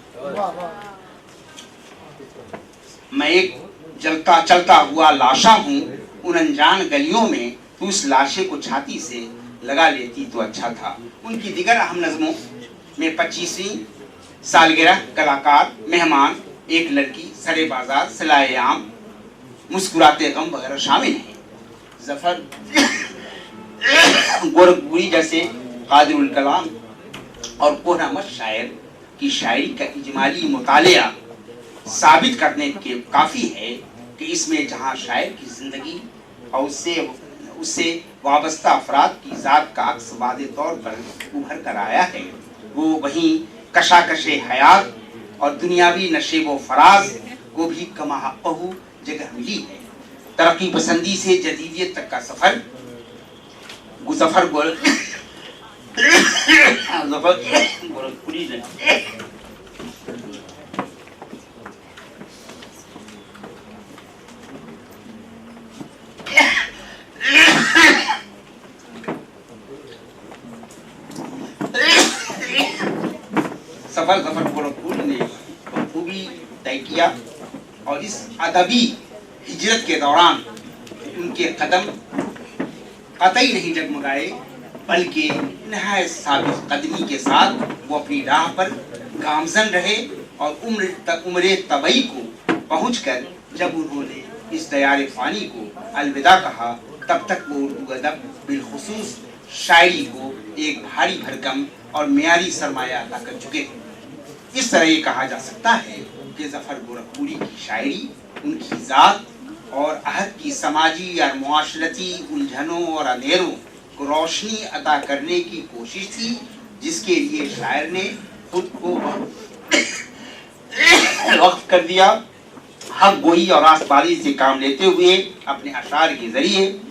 मैं एक जलता चलता हुआ लाशा हूँ उन अनजान गलियों में, तू उस लाशे को छाती से लगा लेती तो अच्छा था। उनकी दिगर अहम नज़मों में 25वीं सालगिरह, कलाकार, मेहमान, एक लड़की, सरे बाजार, सिलाए आम, मुस्कुराते गम वगैरह शामिल हैं। जफर गोरखपुरी जैसे कादिरुल कलाम और कोहरामत शायर की शायरी का इजमाली मुतालिया साबित करने के काफ़ी है कि इसमें जहाँ शायर की ज़िंदगी और उससे वाबस्ता अफराद की ज़ात का अक्स वादे तौर पर उभर कर आया है, वो वहीं कशाकशे हयात और दुनियावी नशेब फराज को भी कमाहक़हू जगह मिली है। तरक्की पसंदी से जदीदियत तक का सफ़र जफर गोरखपुरी ने जफर गोरखपुर ने बखूबी तय किया, और इस अदबी हिजरत के दौरान उनके कदम कतई नहीं डगमगाए, बल्कि नहायत साबित कदमी के साथ वो अपनी राह पर गामजन रहे, और उम्र तबई को पहुंचकर जब उन्होंने इस दयार फानी को अलविदा कहा, तब तक वो उर्दू अदब बिलखुसूस शायरी को एक भारी भरकम और मियारी सरमाया अता कर चुके थे। इस तरह ये कहा जा सकता है कि जफर गोरखपुरी की शायरी उनकी ज़ात और अहद की समाजी और मुआशरती उलझनों और अंधेरों को रोशनी अता करने की कोशिश थी, जिसके लिए शायर ने खुद को वक्फ कर दिया। हक गोई और आसपाली से काम लेते हुए अपने अशार के जरिए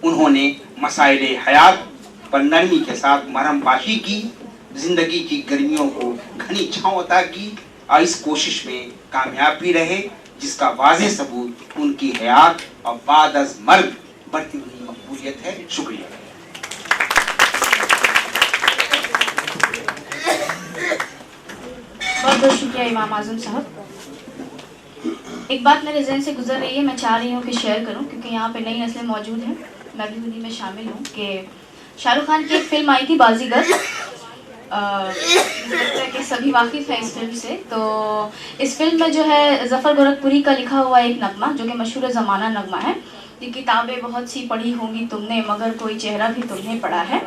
उन्होंने मसाइले हयात पर नरमी के साथ मरहम पाशी की, जिंदगी की गर्मियों को घनी छांव अता की, और इस कोशिश में कामयाब भी रहे, जिसका वाज़ेह सबूत उनकी हयात और बाद अज़ मर्ग बढ़ती हुई मकबूलियत है। शुक्रिया। बहुत बहुत शुक्रिया इमाम आज़म साहब। एक बात मेरे ज़हन से गुजर रही है, मैं चाह रही हूँ कि शेयर करूँ, क्योंकि यहाँ पे नई नस्लें मौजूद हैं, मैं भी उन्हीं में शामिल हूँ, कि शाहरुख खान की एक फ़िल्म आई थी बाजीगर, कि सभी वाकिफ़ हैं इस फिल्म से। तो इस फिल्म में जो है जफ़र गोरखपुरी का लिखा हुआ एक नगमा, जो कि मशहूर ज़माना नगमा है, ये किताबें बहुत सी पढ़ी होंगी तुमने, मगर कोई चेहरा भी तुमने पढ़ा है।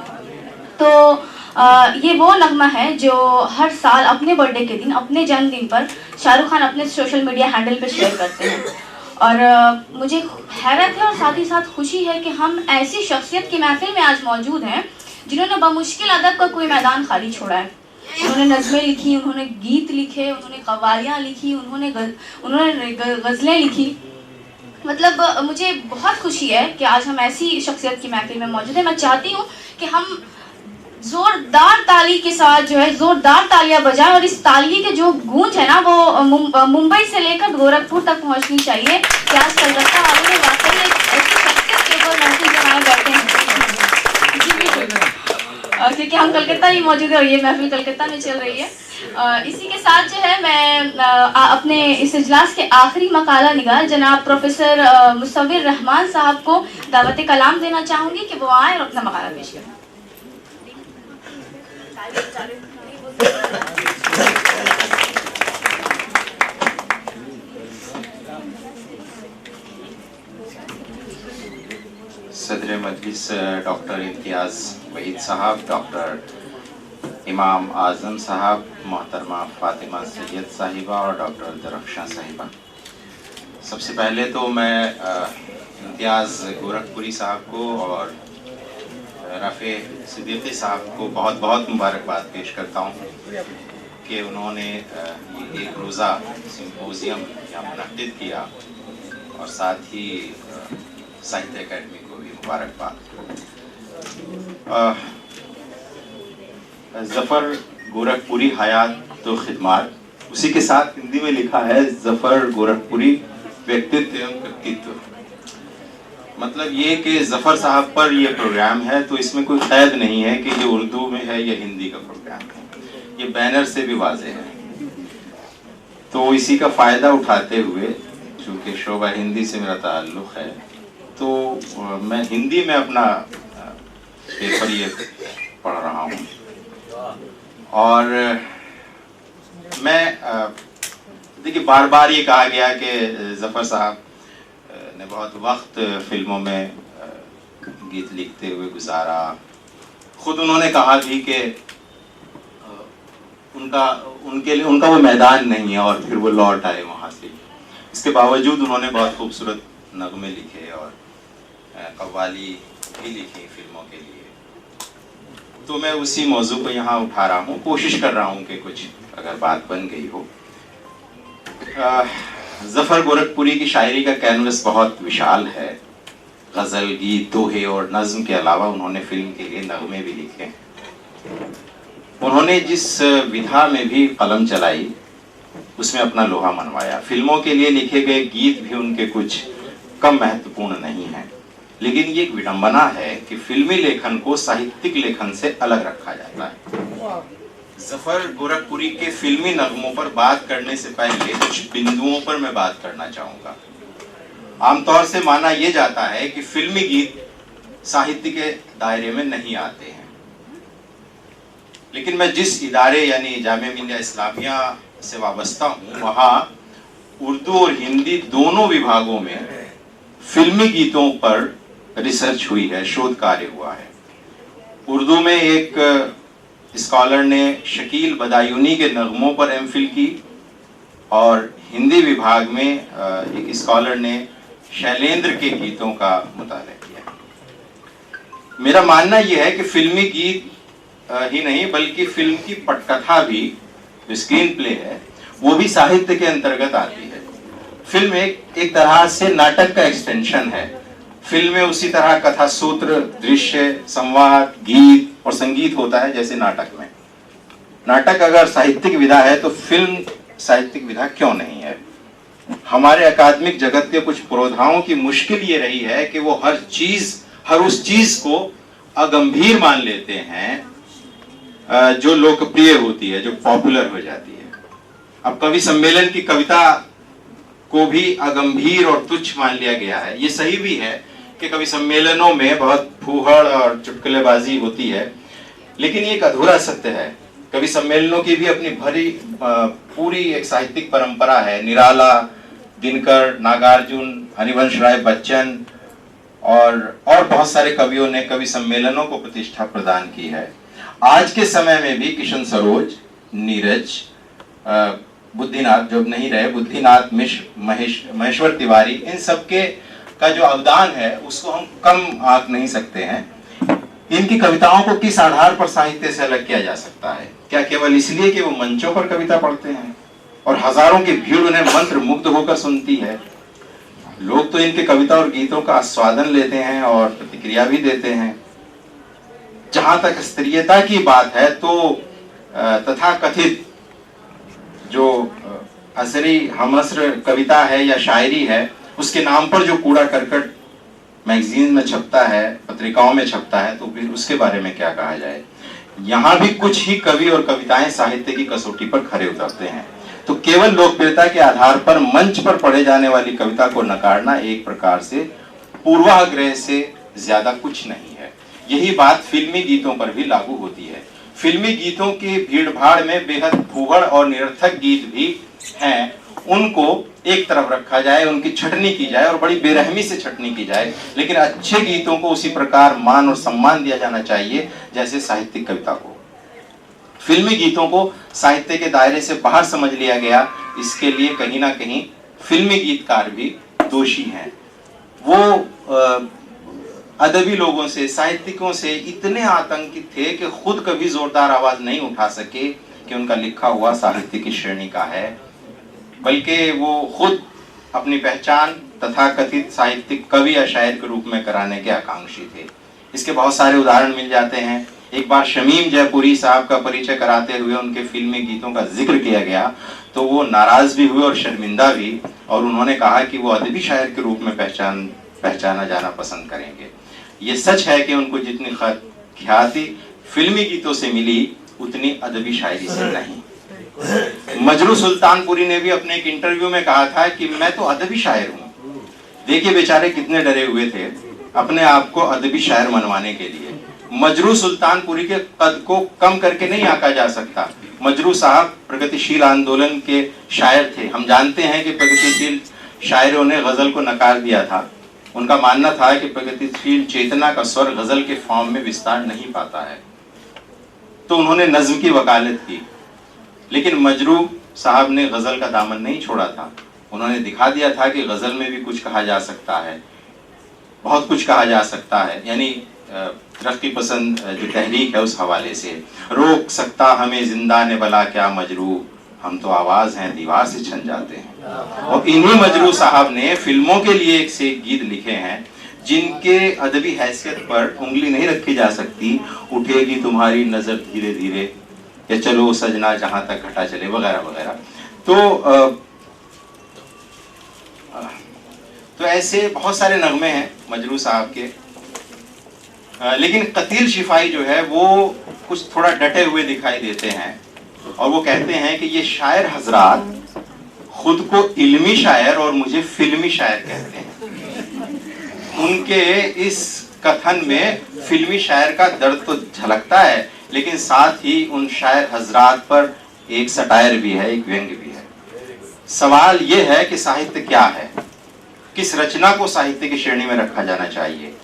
तो ये वो नगमा है जो हर साल अपने बर्थडे के दिन, अपने जन्मदिन पर शाहरुख खान अपने सोशल मीडिया हैंडल पे शेयर करते हैं। और मुझे हैरत है और साथ ही साथ खुशी है कि हम ऐसी शख्सियत की महफिल में आज मौजूद हैं जिन्होंने बमुश्किल अदब का कोई मैदान खाली छोड़ा है। उन्होंने नज़में लिखी, उन्होंने गीत लिखे, उन्होंने कवालियाँ लिखी, उन्होंने गज़लें लिखी। मतलब मुझे बहुत खुशी है कि आज हम ऐसी शख्सियत की महफिल में मौजूद हैं। मैं चाहती हूँ कि हम जोरदार ताली के साथ जो है जोरदार तालियां बजाएं और इस ताली के जो गूंज है ना वो मुंबई से लेकर गोरखपुर तक पहुंचनी चाहिए कि आज कलकत्ता वालों ने वाकई एक ऐसी शख्सियत के ऊपर महफिल जमाए बैठे हैं। क्योंकि हम कलकत्ता ही मौजूद है और ये महफिल कलकत्ता में चल रही है। इसी के साथ जो है मैं अपने इस इजलास के आखिरी मकाला निगार जनाब प्रोफेसर मुसव्विर रहमान साहब को दावत कलाम देना चाहूँगी कि वो आए और अपना मकाला पेश करें। सदर मजलिस डॉक्टर इम्तियाज़ वहीद साहब, डॉक्टर इमाम आज़म साहब, मोहतरमा फ़ातिमा सैयद साहिबा और डॉक्टर दरख्शां साहिबा, सबसे पहले तो मैं इम्तियाज़ गोरखपुरी साहब को और रफ़े सिद्दीकी साहब को बहुत बहुत मुबारकबाद पेश करता हूँ कि उन्होंने एक रोज़ा सिम्पोजियम यहाँ मुनक़्क़िद किया और साथ ही साहित्य अकेडमी को भी मुबारकबाद। ज़फ़र गोरखपुरी हयात तो खिदमत, उसी के साथ हिंदी में लिखा है ज़फ़र गोरखपुरी व्यक्तित्व एवं कृतित्व। मतलब ये कि ज़फ़र साहब पर ये प्रोग्राम है तो इसमें कोई क़ैद नहीं है कि ये उर्दू में है या हिंदी का प्रोग्राम है, ये बैनर से भी वाज़ेह है। तो इसी का फ़ायदा उठाते हुए, चूँकि शोबा हिंदी से मेरा ताल्लुक़ है, तो मैं हिंदी में अपना पेपर ये पढ़ रहा हूँ। और मैं देखिए बार बार ये कहा गया कि ज़फ़र साहब ने बहुत वक्त फिल्मों में गीत लिखते हुए गुजारा। खुद उन्होंने कहा भी कि उनका वो मैदान नहीं है और फिर वो लौट आए वहाँ से। इसके बावजूद उन्होंने बहुत खूबसूरत नगमे लिखे और कव्वाली भी लिखी फिल्मों के लिए। तो मैं उसी मौजू को यहाँ उठा रहा हूँ, कोशिश कर रहा हूँ कि कुछ अगर बात बन गई हो। ज़फ़र गोरखपुरी की शायरी का कैनवस बहुत विशाल है। गज़ल, गीत, दोहे और नज़्म के अलावा उन्होंने फिल्म के लिए नगमे भी लिखे। उन्होंने जिस विधा में भी कलम चलाई उसमें अपना लोहा मनवाया। फिल्मों के लिए लिखे गए गीत भी उनके कुछ कम महत्वपूर्ण नहीं हैं, लेकिन ये एक विडंबना है कि फिल्मी लेखन को साहित्यिक लेखन से अलग रखा जाता है। ज़फ़र गोरखपुरी के फिल्मी नगमों पर बात करने से पहले कुछ बिंदुओं पर मैं बात करना चाहूँगा। आमतौर से माना यह जाता है कि फिल्मी गीत साहित्य के दायरे में नहीं आते हैं, लेकिन मैं जिस इदारे यानी जामिया मिल्लिया इस्लामिया से वाबस्ता हूँ, वहाँ उर्दू और हिंदी दोनों विभागों में फिल्मी गीतों पर रिसर्च हुई है, शोध कार्य हुआ है। उर्दू में एक स्कॉलर ने शकील बदायूनी के नगमों पर एमफिल की और हिंदी विभाग में एक स्कॉलर ने शैलेंद्र के गीतों का मुताला किया। मेरा मानना यह है कि फिल्मी गीत ही नहीं बल्कि फिल्म की पटकथा भी, जो स्क्रीन प्ले है, वो भी साहित्य के अंतर्गत आती है। फिल्म एक तरह से नाटक का एक्सटेंशन है। फिल्म में उसी तरह कथा सूत्र, दृश्य, संवाद, गीत और संगीत होता है जैसे नाटक में। नाटक अगर साहित्यिक विधा है तो फिल्म साहित्यिक विधा क्यों नहीं है? हमारे अकादमिक जगत के कुछ पुरोधाओं की मुश्किल ये रही है कि वो हर उस चीज को अगंभीर मान लेते हैं जो लोकप्रिय होती है, जो पॉपुलर हो जाती है। अब कवि सम्मेलन की कविता को भी अगंभीर और तुच्छ मान लिया गया है। ये सही भी है कि कवि सम्मेलनों में बहुत फूहड़ और चुटकुलेबाजी होती है, लेकिन ये एक अधूरा सत्य है। कवि सम्मेलनों की भी अपनी पूरी एक साहित्यिक परंपरा है। निराला, दिनकर, नागार्जुन, हरिवंश राय बच्चन और बहुत सारे कवियों ने कवि सम्मेलनों को प्रतिष्ठा प्रदान की है। आज के समय में भी किशन सरोज, नीरज, बुद्धिनाथ, जो नहीं रहे, बुद्धिनाथ मिश्र, महेश्वर तिवारी, इन सबके का जो अवदान है उसको हम कम आंक नहीं सकते हैं। इनकी कविताओं को किस आधार पर साहित्य से अलग किया जा सकता है? क्या केवल इसलिए कि वो मंचों पर कविता पढ़ते हैं और हजारों की भीड़ उन्हें मंत्र मुग्ध होकर सुनती है? लोग तो इनके कविता और गीतों का आस्वादन लेते हैं और प्रतिक्रिया भी देते हैं। जहां तक स्त्रीयता की बात है तो तथाकथित जो असरी हमअस्र कविता है या शायरी है, उसके नाम पर जो कूड़ा करकट मैगजीन में छपता है, पत्रिकाओं में छपता है, तो फिर उसके बारे में क्या कहा जाए। यहाँ भी कुछ ही कवि और कविताएं साहित्य की कसौटी पर खरे उतरते हैं। तो केवल लोकप्रियता के आधार पर मंच पर पढ़े जाने वाली कविता को नकारना एक प्रकार से पूर्वाग्रह से ज्यादा कुछ नहीं है। यही बात फिल्मी गीतों पर भी लागू होती है। फिल्मी गीतों की भीड़ भाड़ में बेहद फूहड़ और निरर्थक गीत भी हैं, उनको एक तरफ रखा जाए, उनकी छटनी की जाए और बड़ी बेरहमी से छटनी की जाए, लेकिन अच्छे गीतों को उसी प्रकार मान और सम्मान दिया जाना चाहिए जैसे साहित्यिक कविता को। फिल्मी गीतों को साहित्य के दायरे से बाहर समझ लिया गया, इसके लिए कहीं ना कहीं फिल्मी गीतकार भी दोषी हैं। वो अदबी लोगों से, साहित्यिकों से इतने आतंकित थे कि खुद कभी जोरदार आवाज नहीं उठा सके कि उनका लिखा हुआ साहित्य की श्रेणी का है, बल्कि वो खुद अपनी पहचान तथाकथित साहित्यिक कवि या शायर के रूप में कराने के आकांक्षी थे। इसके बहुत सारे उदाहरण मिल जाते हैं। एक बार शमीम जयपुरी साहब का परिचय कराते हुए उनके फिल्मी गीतों का जिक्र किया गया तो वो नाराज भी हुए और शर्मिंदा भी, और उन्होंने कहा कि वो अदबी शायर के रूप में पहचाना जाना पसंद करेंगे। ये सच है कि उनको जितनी ख्याति फिल्मी गीतों से मिली उतनी अदबी शायरी से नहीं। मजरू सुल्तानपुरी ने भी अपने एक इंटरव्यू में कहा था कि मैं तो अदबी शायर हूँ। देखिए बेचारे कितने डरे हुए थे अपने आप को अदबी शायर मनवाने के लिए। मजरू सुल्तानपुरी के कद को कम करके नहीं आंका जा सकता। मजरू साहब प्रगतिशील आंदोलन के शायर थे। हम जानते हैं कि प्रगतिशील शायरों ने गजल को नकार दिया था। उनका मानना था कि प्रगतिशील चेतना का स्वर गजल के फॉर्म में विस्तार नहीं पाता है, तो उन्होंने नज्म की वकालत की। लेकिन मजरू साहब ने गजल का दामन नहीं छोड़ा था। उन्होंने दिखा दिया था कि गजल में भी कुछ कहा जा सकता है, बहुत कुछ कहा जा सकता है। यानी तरक्की पसंद जो तहरीक है उस हवाले से, रोक सकता हमें जिंदा ने भला क्या मजरू, हम तो आवाज हैं दीवार से छन जाते हैं। और इन्हीं मजरू साहब ने फिल्मों के लिए एक से एक गीत लिखे हैं जिनके अदबी हैसियत पर उंगली नहीं रखी जा सकती। उठेगी तुम्हारी नजर धीरे धीरे, या चलो सजना जहां तक घटा चले, वगैरह वगैरह। तो ऐसे बहुत सारे नगमे हैं मजरू साहब के। लेकिन कतील शिफाई जो है वो कुछ थोड़ा डटे हुए दिखाई देते हैं और वो कहते हैं कि ये शायर हजरात खुद को इल्मी शायर और मुझे फिल्मी शायर कहते हैं। उनके इस कथन में फिल्मी शायर का दर्द तो झलकता है, लेकिन साथ ही उन शायर हजरात पर एक सटायर भी है, एक व्यंग्य भी है। सवाल ये है कि साहित्य क्या है, किस रचना को साहित्य की श्रेणी में रखा जाना चाहिए।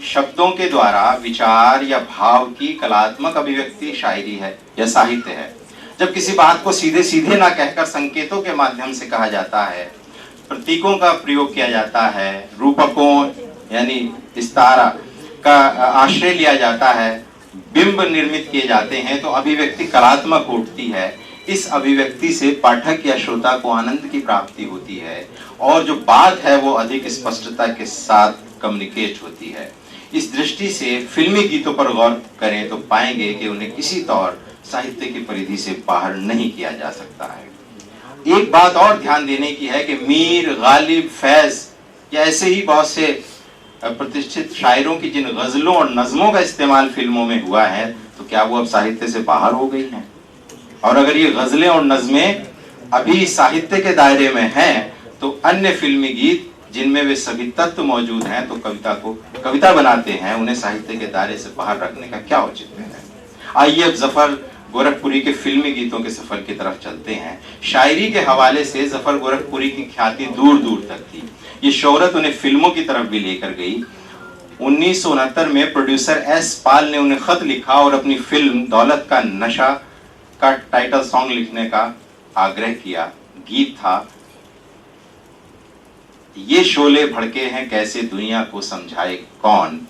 शब्दों के द्वारा विचार या भाव की कलात्मक अभिव्यक्ति शायरी है या साहित्य है। जब किसी बात को सीधे सीधे ना कहकर संकेतों के माध्यम से कहा जाता है, प्रतीकों का प्रयोग किया जाता है, रूपकों यानी इस्तारा का आश्रय लिया जाता है, बिंब निर्मित किए जाते हैं, तो अभिव्यक्ति कलात्मक उठती है। इस अभिव्यक्ति से पाठक या श्रोता को आनंद की प्राप्ति होती है और जो बात है वो अधिक स्पष्टता के साथ कम्युनिकेट होती है। इस दृष्टि से फिल्मी गीतों पर गौर करें तो पाएंगे कि उन्हें किसी तौर साहित्य की परिधि से बाहर नहीं किया जा सकता है। एक बात और ध्यान देने की है कि मीर, गालिब, फैज या ऐसे ही बहुत से प्रतिष्ठित शायरों की जिन गजलों और नज्मों का इस्तेमाल फिल्मों में हुआ है, तो क्या वो अब साहित्य से बाहर हो गई हैं? और अगर ये गजलें और नज्में अभी साहित्य के दायरे में हैं, तो अन्य फिल्मी गीत जिनमें वे सभी तत्व मौजूद हैं, तो कविता को कविता बनाते हैं, उन्हें साहित्य के दायरे से बाहर रखने का क्या औचित्य है? आइए अब जफर गोरखपुरी के फिल्मी गीतों के सफर की तरफ चलते हैं। शायरी के हवाले से जफर गोरखपुरी की ख्याति दूर दूर तक थी। ये शोहरत उन्हें फिल्मों की तरफ भी लेकर गई। 1969 में प्रोड्यूसर एस पाल ने उन्हें खत लिखा और अपनी फिल्म दौलत का नशा का टाइटल सॉन्ग लिखने का आग्रह किया। गीत था, ये शोले भड़के हैं कैसे दुनिया को समझाए कौन,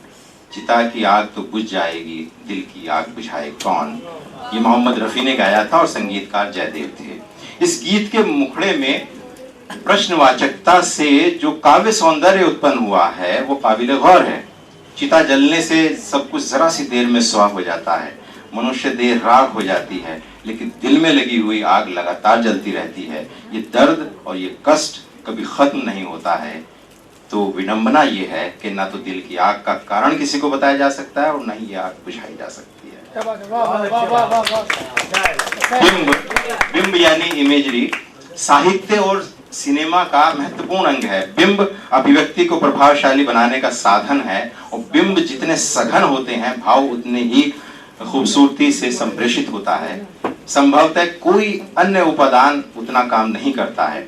चिता की आग तो बुझ जाएगी दिल की आग बुझाए कौन। ये मोहम्मद रफी ने गाया था और संगीतकार जयदेव थे। इस गीत के मुखड़े में प्रश्नवाचकता से जो काव्य सौंदर्य उत्पन्न हुआ है वो काबिल गौर है। चिता जलने से सब कुछ जरा सी देर में स्वाह हो जाता है, मनुष्य देह राख हो जाती है, लेकिन दिल में लगी हुई आग लगातार जलती रहती है। ये दर्द और ये कष्ट कभी खत्म नहीं होता है। तो विडंबना ये है कि ना तो दिल की आग का कारण किसी को बताया जा सकता है और ना ही ये आग बुझाई जा सकती है। बिंब यानी इमेजरी साहित्य और सिनेमा का महत्वपूर्ण अंग है। बिंब अभिव्यक्ति को प्रभावशाली बनाने का साधन है और बिंब जितने सघन होते हैं भाव उतने ही खूबसूरती से संप्रेषित होता है। संभवतः कोई अन्य उपादान उतना काम नहीं करता है।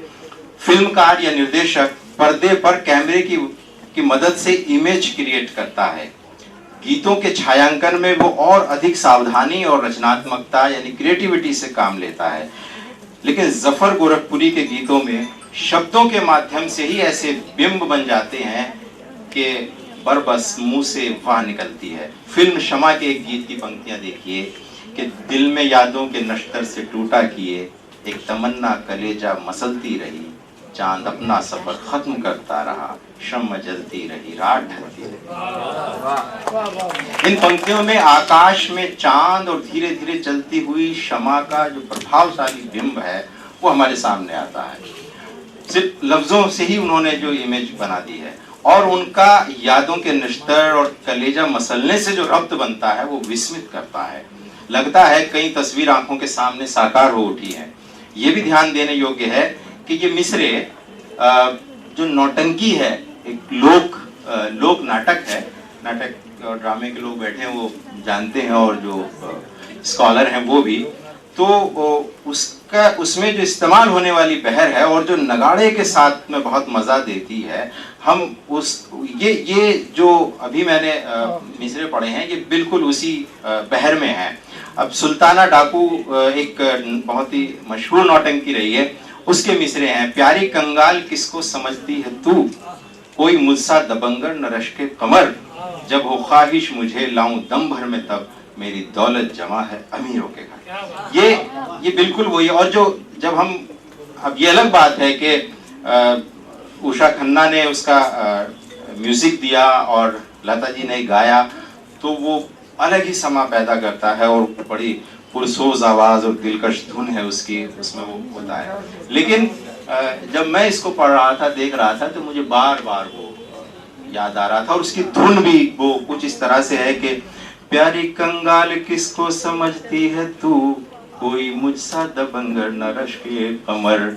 फिल्मकार या निर्देशक पर्दे पर कैमरे की मदद से इमेज क्रिएट करता है। गीतों के छायांकन में वो और अधिक सावधानी और रचनात्मकता यानी क्रिएटिविटी से काम लेता है। लेकिन जफर गोरखपुरी के गीतों में शब्दों के माध्यम से ही ऐसे बिंब बन जाते हैं कि बरबस मुंह से वाह निकलती है। फिल्म क्षमा के एक गीत की पंक्तियां देखिए कि दिल में यादों के नश्तर से टूटा किए, एक तमन्ना कलेजा मसलती रही, चांद अपना सफर खत्म करता रहा, शम्म जलती रही, रात ढलती रही। इन पंक्तियों में आकाश में चांद और धीरे धीरे चलती हुई शमा का जो प्रभावशाली बिंब है वो हमारे सामने आता है। सिर्फ लफ्जों से ही उन्होंने जो इमेज बना दी है और उनका यादों के निश्तर और कलेजा मसलने से जो रब्त बनता है वो विस्मित करता है। लगता है कई तस्वीर आंखों के सामने साकार हो उठी है। ये भी ध्यान देने योग्य है कि ये मिसरे जो नौटंकी है, एक लोक नाटक है, नाटक और ड्रामे के लोग बैठे हैं वो जानते हैं और जो स्कॉलर हैं वो भी, तो उसमें जो इस्तेमाल होने वाली बहर है और जो नगाड़े के साथ में बहुत मजा देती है, हम ये जो अभी मैंने मिसरे पढ़े हैं ये बिल्कुल उसी बहर में है। अब सुल्ताना डाकू एक बहुत ही मशहूर नौटंकी रही है, उसके मिसरे हैं। प्यारी कंगाल किसको समझती है तू, कोई मुझसा दबंगर न रश्के कमर, जब हो ख्वाहिश मुझे लाऊं दम भर में तब, मेरी दौलत जमा है अमीरों के घर। ये बिल्कुल वही। और जो जब हम, अब ये अलग बात है कि उषा खन्ना ने उसका म्यूजिक दिया और लता जी ने गाया, तो वो अलग ही समा पैदा करता है और बड़ी पुरसोज आवाज और दिलकश धुन है उसकी, उसमें वो होता है। लेकिन जब मैं इसको पढ़ रहा था, देख रहा था, तो मुझे बार बार वो याद आ रहा था और उसकी धुन भी वो कुछ इस तरह से है कि प्यारी कंगाल किसको समझती है तू, कोई मुझसा दबंगर न रश्के कमर,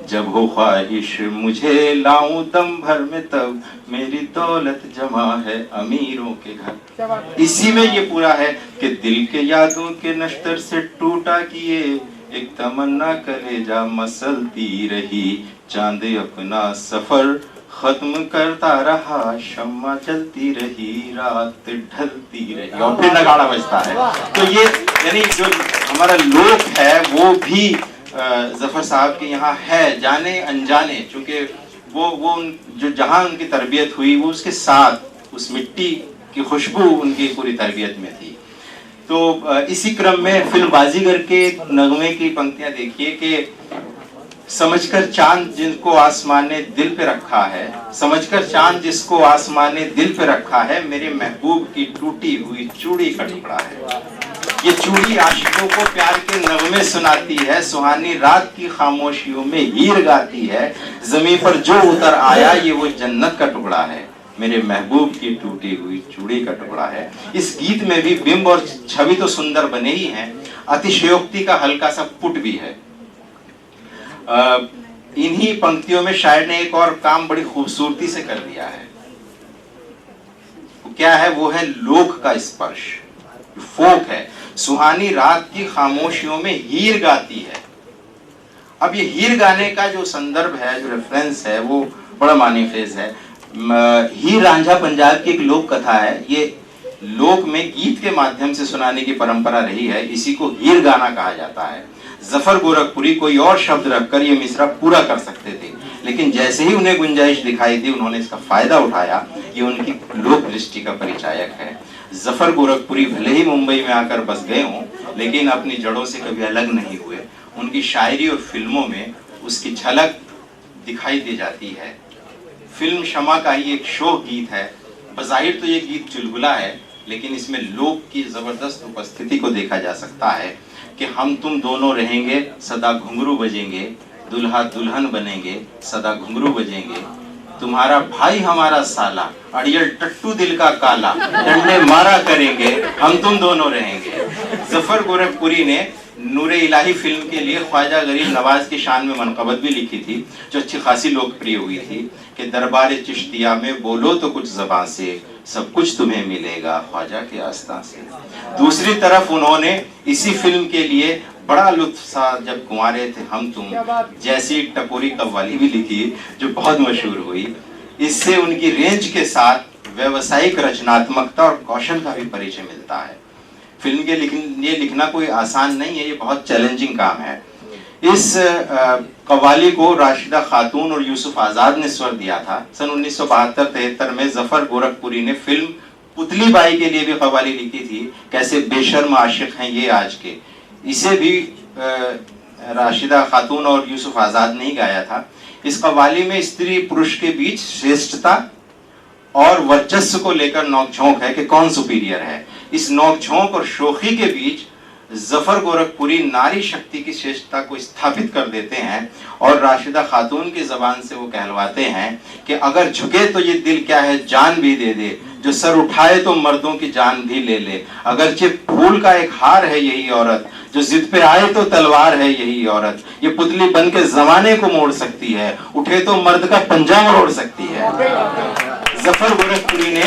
जब हो ख्वाहिश मुझे लाऊं दम भर में तब, मेरी दौलत जमा है अमीरों के घर। इसी में ये पूरा है कि दिल के यादों के नश्तर से टूटा किए, एक तमन्ना कलेजा मसलती रही, चांद अपना सफर खत्म करता रहा, शम्मा चलती रही, रात ढलती रही, और फिर नगाड़ा बजता है। तो ये यानी जो हमारा लोक है वो भी जफर साहब के यहाँ है, जाने अनजाने, चूंकि वो जो जहाँ उनकी तरबियत हुई वो उसके साथ उस मिट्टी की खुशबू उनकी पूरी तरबियत में थी। तो इसी क्रम में फिल्म बाजीगर के नगमे की पंक्तियां देखिए कि समझकर चांद जिनको आसमान ने दिल पे रखा है, समझकर चांद जिसको आसमान ने दिल पे रखा है, मेरे महबूब की टूटी हुई चूड़ी का टुकड़ा है। ये चूड़ी आशिकों को प्यार के नगमे सुनाती है, सुहानी रात की खामोशियों में हीर गाती है, जमीन पर जो उतर आया ये वो जन्नत का टुकड़ा है, मेरे महबूब की टूटी हुई चूड़ी का टुकड़ा है। इस गीत में भी बिंब और छवि तो सुंदर बने ही हैं, अतिशयोक्ति का हल्का सा पुट भी है। इन्हीं पंक्तियों में शायर ने एक और काम बड़ी खूबसूरती से कर दिया है। क्या है वो? है लोक का स्पर्श, फोक है। सुहानी रात की खामोशियों में हीर गाती है। अब ये हीर गाने का जो संदर्भ है, जो रेफरेंस है, वो बड़ा मानीखेज है। हीर रांझा पंजाब की एक लोक कथा है। ये लोक में गीत के माध्यम से सुनाने की परंपरा रही है, इसी को हीर गाना कहा जाता है। जफर गोरखपुरी कोई और शब्द रखकर ये मिसरा पूरा कर सकते थे, लेकिन जैसे ही उन्हें गुंजाइश दिखाई दी उन्होंने इसका फायदा उठाया। ये उनकी लोक दृष्टि का परिचायक है। जफर गोरखपुरी भले ही मुंबई में आकर बस गए हों, लेकिन अपनी जड़ों से कभी अलग नहीं हुए। उनकी शायरी और फिल्मों में उसकी झलक दिखाई दे जाती है। फिल्म क्षमा का ही एक शोक गीत है, बज़ाहिर तो ये गीत चुलबुला है, लेकिन इसमें लोक की ज़बरदस्त उपस्थिति को देखा जा सकता है कि हम तुम दोनों रहेंगे, सदा घुंघरू बजेंगे, दुल्हा दुल्हन बनेंगे, सदा घुंघरू बजेंगे, तुम्हारा भाई हमारा साला, अड़ियल टट्टू दिल का काला, डंडे मारा करेंगे, हम तुम दोनों रहेंगे। जफर गोरखपुरी ने नूरे इलाही फिल्म के लिए ख्वाजा गरीब नवाज की शान में मनक़बत भी लिखी थी, जो अच्छी खासी लोकप्रिय हुई थी कि दरबार चिश्तिया में बोलो तो कुछ ज़बान से, सब कुछ तुम्हें मिलेगा ख्वाजा के आस्था से। दूसरी तरफ उन्होंने इसी फिल्म के लिए बड़ा लुत्फ सा जब कुंवारे थे हम तुम जैसी टपोरी कव्वाली भी लिखी, जो बहुत मशहूर हुई। इससे उनकी रेंज के साथ व्यावसायिक रचनात्मकता और कौशल का भी परिचय मिलता है। फिल्म के लिए लिखना कोई आसान नहीं है, ये बहुत चैलेंजिंग काम है। इस कव्वाली को राशिदा खातून और यूसुफ आज़ाद ने स्वर दिया था। सन 1972-73 में जफर गोरखपुरी ने फिल्म पुतली बाई के लिए भी कव्वाली लिखी थी, कैसे बेशर्म आशिक हैं ये आज के। इसे भी राशिदा खातून और यूसुफ आज़ाद ने ही गाया था। इस कव्वाली में स्त्री पुरुष के बीच श्रेष्ठता और वर्चस्व को लेकर नोक-झोंक है कि कौन सुपीरियर है। इस नोक-झोंक और शोखी के बीच जफर गोरखपुरी नारी शक्ति की श्रेष्ठता को स्थापित कर देते हैं और राशिदा खातून की जबान से वो कहलवाते हैं कि अगर झुके तो ये दिल क्या है जान भी दे दे, जो सर उठाए तो मर्दों की जान भी ले ले। अगरचे फूल का एक हार है यही औरत, जो जिद पे आए तो तलवार है यही औरत। ये पुतली बन के जमाने को मोड़ सकती है, उठे तो मर्द का पंजा मरोड़ सकती है। जफर गोरखपुरी ने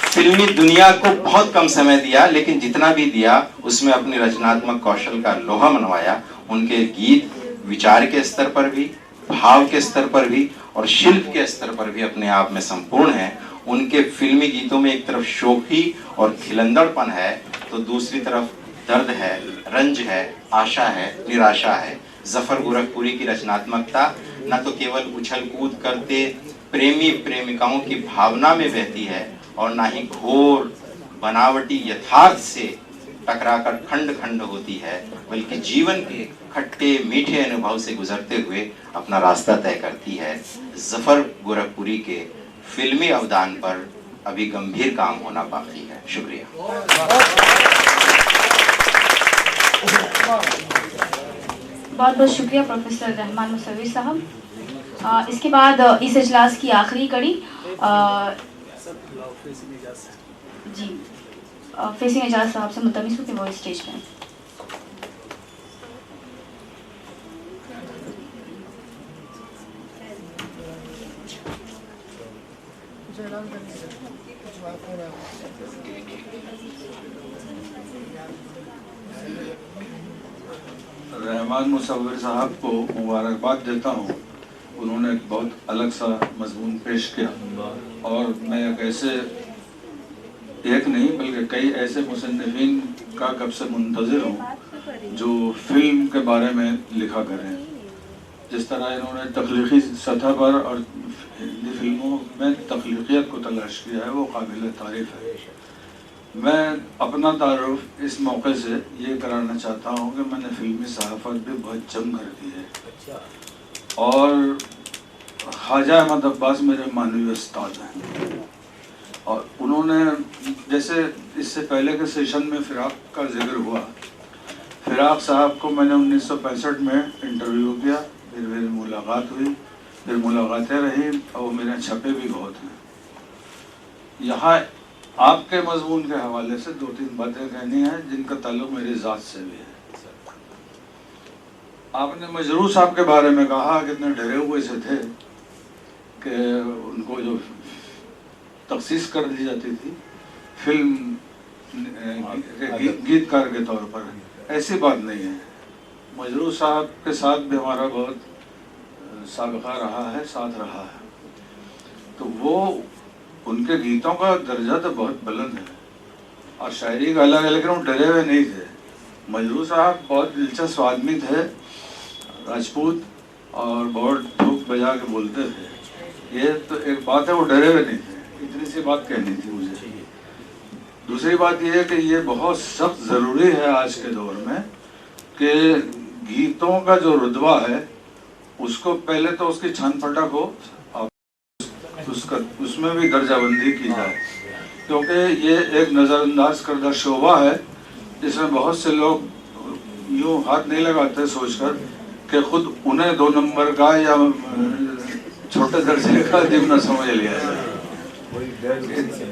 फिल्मी दुनिया को बहुत कम समय दिया, लेकिन जितना भी दिया उसमें अपनी रचनात्मक कौशल का लोहा मनवाया। उनके गीत विचार के स्तर पर भी, भाव के स्तर पर भी और शिल्प के स्तर पर भी अपने आप में संपूर्ण है। उनके फिल्मी गीतों में एक तरफ शोखी और खिलंदड़पन है, तो दूसरी तरफ दर्द है, रंज है, आशा है, निराशा है। जफर गोरखपुरी की रचनात्मकता न तो केवल उछल कूद करते प्रेमी प्रेमिकाओं की भावना में बहती है और ना ही घोर बनावटी यथार्थ से टकराकर खंड खंड होती है, बल्कि जीवन के खट्टे मीठे अनुभव से गुजरते हुए अपना रास्ता तय करती है। जफर गोरखपुरी के फिल्मी अवदान पर अभी गंभीर काम होना बाकी है। शुक्रिया। बहुत बहुत शुक्रिया प्रोफेसर रहमान मुसव्विर साहब। इसके बाद इस इजलास की आखिरी कड़ी जी फेसिंग एजाज साहब से मुतमिस हूँ कि वो स्टेज पे हैं। रहमान मुसव्विर साहब को मुबारकबाद देता हूँ। उन्होंने एक बहुत अलग सा मजमून पेश किया और मैं एक ऐसे एक नहीं बल्कि कई ऐसे मुसन्निफीन का कब से मुंतज़िर हूँ जो फिल्म के बारे में लिखा करें। जिस तरह इन्होंने तख्लीकी सतह पर और हिंदी फिल्मों में तख्लीकियत को तलाश किया है, वो काबिल तारीफ़ है। मैं अपना तारुफ इस मौके से ये कराना चाहता हूँ कि मैंने फिल्मी सहाफ़त भी बहुत जम कर की है और ख्वाजा अहमद अब्बास मेरे मानवीय उस्ताद हैं और उन्होंने जैसे इससे पहले के सेशन में फ़िराक का जिक्र हुआ, फ़िराक साहब को मैंने 1965 में इंटरव्यू किया, फिर मुलाकात हुई, फिर मुलाकातें रही और मेरे छपे भी बहुत हैं। यहाँ आपके मजमून के हवाले से 2-3 बातें कहनी हैं जिनका ताल्लुक मेरी ज़ात से भी है। आपने मजरू साहब के बारे में कहा कितने डरे हुए से थे कि उनको जो तखसीस कर दी जाती थी फिल्म गीतकार के तौर पर। ऐसी बात नहीं है। मजरू साहब के साथ भी हमारा बहुत साबिक़ा रहा है, साथ रहा है, तो वो उनके गीतों का दर्जा तो बहुत बुलंद है और शायरी का अलग है, लेकिन वो डरे हुए नहीं थे। मजरू साहब बहुत दिलचस्प आदमी थे, राजपूत, और बहुत धूप बजा के बोलते थे। ये तो एक बात है, वो डरे हुए नहीं थे। इतनी सी बात कहनी थी मुझे। दूसरी बात ये है कि ये बहुत सख्त ज़रूरी है आज के दौर में कि गीतों का जो रुतबा है उसको पहले तो उसकी छान फटक हो और उसमें भी दर्जाबंदी की जाए। کیونکہ یہ ایک نظر انداز کردہ شعبہ ہے، جس میں بہت سے لوگ یوں ہاتھ نہیں لگاتے سوچ کر کہ خود انہیں 2 نمبر کا یا چھوٹے درجے کا ادیب نہ سمجھ لیا جائے۔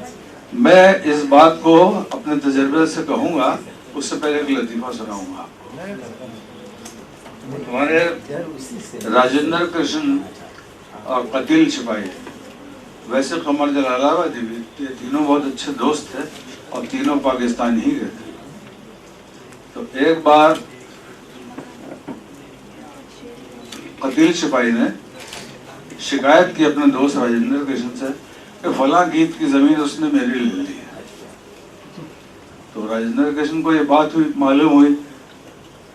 میں اس بات کو اپنے تجربے سے کہوں گا، اس سے پہلے ایک لطیفہ سناؤں گا۔ ہمارے راجندر کرشن اور قتیل سپاہی، ویسے قمر جلال آبادی بھی، یہ تینوں بہت اچھے دوست تھے اور تینوں پاکستان ہی گئے تھے۔ تو ایک بار قتیل سپاہی نے شکایت کی اپنے دوست راجندر کرشن سے کہ فلاں گیت کی زمین اس نے میری لے لی ہے۔ تو راجندر کرشن کو یہ بات معلوم ہوئی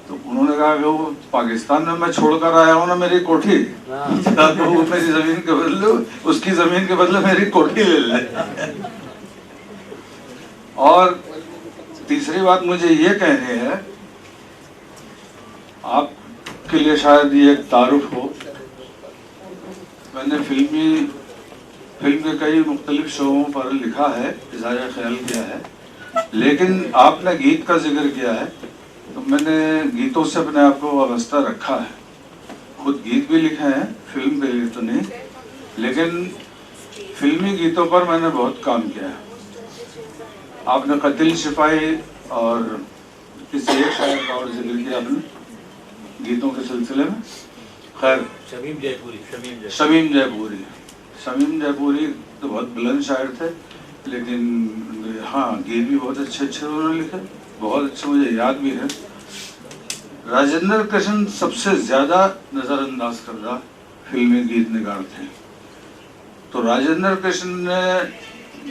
تو انہوں نے کہا کہ وہ پاکستان میں چھوڑ کر آیا ہوں نا میری کوٹھی، تو وہ میری زمین کے بدلے، اس کی زمین کے بدلے میری کوٹھی لے لے۔ اور تیسری بات مجھے یہ کہنی ہے، آپ کے لیے شاید یہ ایک تعارف ہو، میں نے فلم کے کئی مختلف شعبوں پر لکھا ہے، اظہار خیال کیا ہے، لیکن آپ نے گیت کا ذکر کیا ہے تو میں نے گیتوں سے اپنے آپ کو وابستہ رکھا ہے۔ خود گیت بھی لکھے ہیں، فلم کے لیے تو نہیں، لیکن فلمی گیتوں پر میں نے بہت کام کیا ہے۔ آپ نے قتیل سپاہی اور کسی ایک شاعر کا اور ذکر کیا آپ نے گیتوں کے سلسلے میں، خیر شمیم جے پوری تو بہت بلند شاعر تھے، لیکن ہاں گیت بھی بہت اچھے انہوں نے لکھے، بہت اچھے مجھے یاد بھی ہے۔ راجندر کرشن سب سے زیادہ نظر انداز کردہ فلمی گیت نگار تھے۔ تو راجندر کرشن نے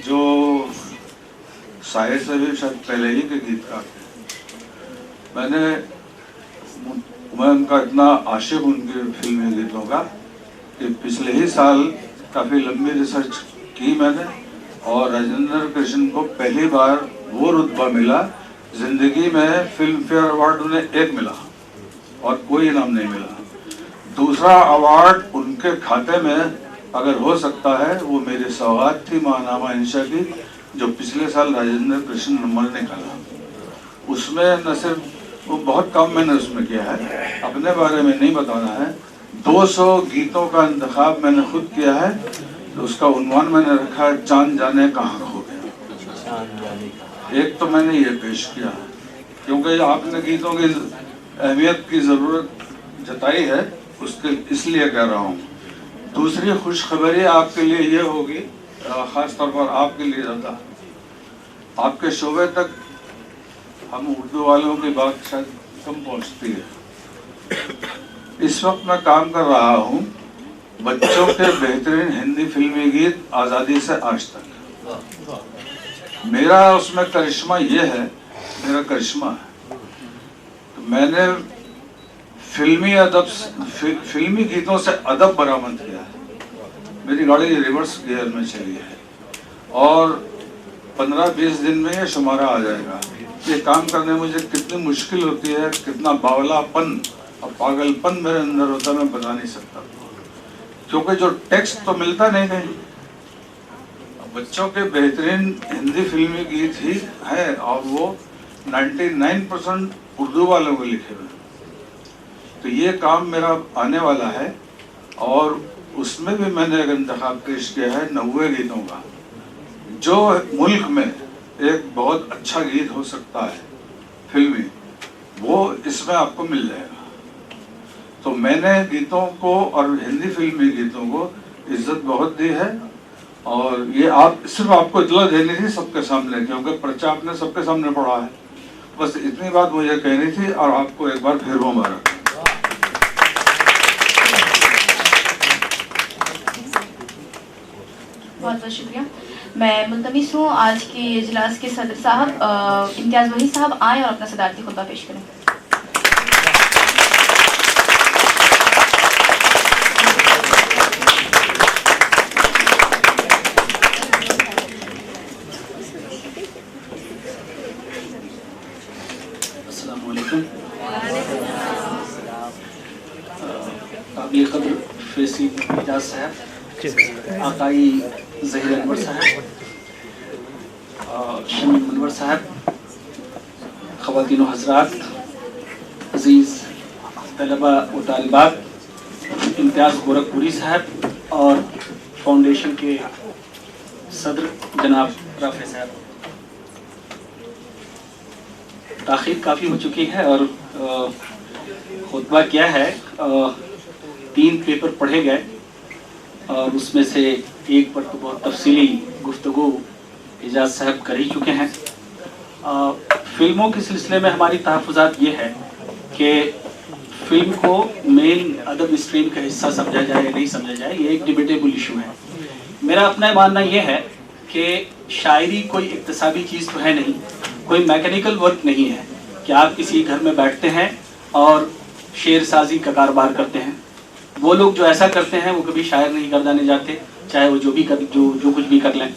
جو شاعر سے بھی شاید پہلے ہی کے گیتکار تھے، میں ان کا اتنا عاشق ان کے فلمی گیتوں کا کہ پچھلے ہی سال کافی لمبی ریسرچ کی میں نے، اور راجندر کرشن کو پہلی بار وہ رتبہ ملا زندگی میں، فلم فیئر ایوارڈ انہیں 1 ملا اور کوئی انعام نہیں ملا۔ دوسرا ایوارڈ ان کے کھاتے میں اگر ہو سکتا ہے وہ میری سوغات تھی ماہنامہ انشا کی، جو پچھلے سال راجندر کرشن نمبر نکالا۔ اس میں نہ صرف وہ بہت کام میں نے اس میں کیا ہے، اپنے بارے میں نہیں بتانا ہے، 200 گیتوں کا انتخاب میں نے خود کیا ہے۔ اس کا عنوان میں نے رکھا ہے چاند جانے کہاں کھو گیا۔ ایک تو میں نے یہ پیش کیا ہے کیونکہ آپ نے گیتوں کی اہمیت کی ضرورت جتائی ہے، اس لیے کہہ رہا ہوں۔ دوسری خوشخبری آپ کے لیے یہ ہوگی، خاص طور پر آپ کے لیے زیادہ، آپ کے شعبے تک ہم اردو والوں کی بات شاید کم پہنچتی ہے۔ اس وقت میں کام کر رہا ہوں بچوں کے بہترین ہندی فلمی گیت آزادی سے آج تک۔ میرا اس میں کرشمہ یہ ہے، میرا کرشمہ ہے، میں نے فلمی گیتوں سے ادب برآمد کیا ہے۔ میری گاڑی ریورس گیئر میں چلی ہے اور 15-20 دن میں یہ شمارہ آ جائے گا۔ یہ کام کرنے مجھے کتنی مشکل ہوتی ہے، کتنا باولا پن اور پاگل پن میرے اندر ہوتا ہے، میں بتا نہیں سکتا، کیونکہ جو ٹیکسٹ تو ملتا نہیں کہیں۔ بچوں کے بہترین ہندی فلمی گیت ہی ہے اور وہ 99% اردو والوں کو لکھے ہوئے، تو یہ کام میرا آنے والا ہے، اور اس میں بھی میں نے ایک انتخاب پیش کیا ہے 90 گیتوں کا، جو ملک میں ایک بہت اچھا گیت ہو سکتا ہے فلمی، وہ اس میں آپ کو مل جائے گا۔ تو میں نے گیتوں کو اور ہندی فلمی گیتوں کو عزت بہت دی ہے، اور یہ صرف آپ کو اطلاع دینی تھی سب کے سامنے، کیونکہ پرچہ آپ نے سب کے سامنے پڑھا ہے۔ بس اتنی بات مجھے کہنی تھی، اور آپ کو ایک بار پھر مبارک۔ بہت بہت شکریہ۔ میں ملتمس ہوں آج کے اجلاس کے صدر صاحب امتیاز وحید صاحب آئیں اور اپنا صدارتی خطبہ پیش کریں۔ السلام علیکم۔ قابل قدر فیصل اعجاز صاحب، آقائی ظہیر انور صاحب، शमीम मनवर साहब, ख़वातीन व हज़रात, अज़ीज़ तलबा व तालिबात, इम्तियाज़ गोरखपुरी साहब और फाउंडेशन के सदर जनाब राफ़े साहब। ताख़ीर काफ़ी हो चुकी है और खुतबा क्या है, 3 पेपर पढ़े गए और उसमें से एक पर तो बहुत तफसीली गुफ्तगू एजाज साहब कर ही चुके हैं। फिल्मों के सिलसिले में हमारी तहफ़्फ़ुज़ात ये है कि फिल्म को मेन अदब स्ट्रीम का हिस्सा समझा जाए या नहीं समझा जाए, ये एक डिबेटेबल इशू है। मेरा अपना मानना ये है कि शायरी कोई इक्तसाबी चीज़ तो है नहीं, कोई मैकेनिकल वर्क नहीं है कि आप किसी घर में बैठते हैं और शेर साजी का कारोबार करते हैं। वो लोग जो ऐसा करते हैं वो कभी शायर नहीं गर्दाने जाते, चाहे वो जो कुछ भी कर लें।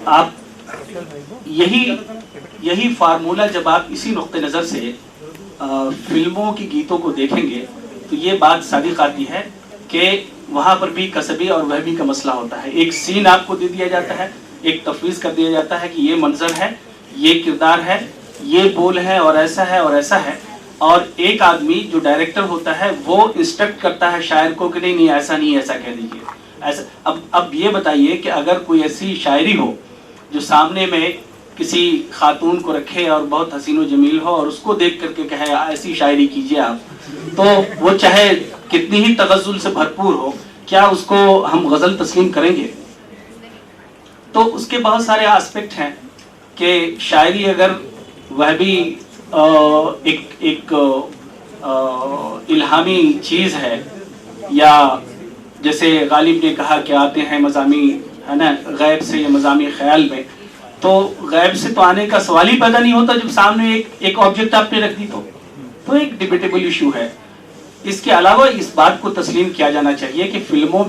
आप यही फार्मूला जब आप इसी नुक्ते नज़र से फिल्मों की गीतों को देखेंगे तो ये बात सादिक आती है कि वहाँ पर भी कसबी और वहमी का मसला होता है। एक सीन आपको दे दिया जाता है, एक तफवीज़ कर दिया जाता है कि ये मंजर है, ये किरदार है, ये बोल है और ऐसा है और ऐसा है, और एक आदमी जो डायरेक्टर होता है वो इंस्ट्रक्ट करता है शायर को कि नहीं ऐसा नहीं, ऐसा कह दीजिए ऐसा। अब ये बताइए कि अगर कोई ऐसी शायरी हो जो सामने में किसी खातून को रखे और बहुत हसीन व जमील हो और उसको देख करके कहे ऐसी शायरी कीजिए आप, तो वो चाहे कितनी ही तगज़्ज़ुल से भरपूर हो, क्या उसको हम गज़ल तस्लीम करेंगे? तो उसके बहुत सारे एस्पेक्ट हैं कि शायरी अगर वह भी एक इल्हामी चीज़ है, या जैसे गालिब ने कहा कि आते हैं मज़ामी है ना गैब से या मज़ामी ख्याल में, तो गैब से तो आने का सवाल ही पैदा नहीं होता जब सामने एक ऑब्जेक्ट आपने रख दी तो एक डिबेटेबल इशू है। इसके अलावा इस बात को तस्लीम किया जाना चाहिए कि फिल्मों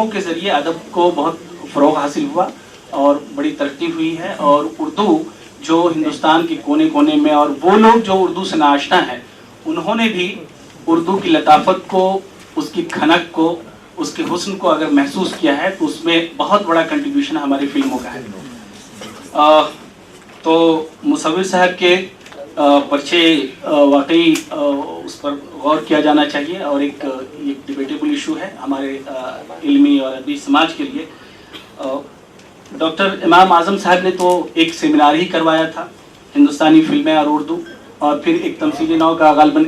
के ज़रिए अदब को बहुत फ़रोग़ हासिल हुआ और बड़ी तरक्की हुई है, और उर्दू जो हिंदुस्तान के कोने कोने में, और वो लोग जो उर्दू से नाआशना हैं उन्होंने भी उर्दू की लताफत को, उसकी खनक को, उसके हुस्न को अगर महसूस किया है तो उसमें बहुत बड़ा कंट्रीब्यूशन हमारी फिल्मों का है। तो मुसव्विर साहब के पर्चे वाकई उस पर गौर किया जाना चाहिए और एक डिबेटेबल इशू है हमारे इल्मी और अदबी समाज के लिए। डॉक्टर इमाम आज़म साहब ने तो एक सेमिनार ही करवाया था हिंदुस्तानी फिल्में और उर्दू, और फिर एक तमसीली नौ का गालबन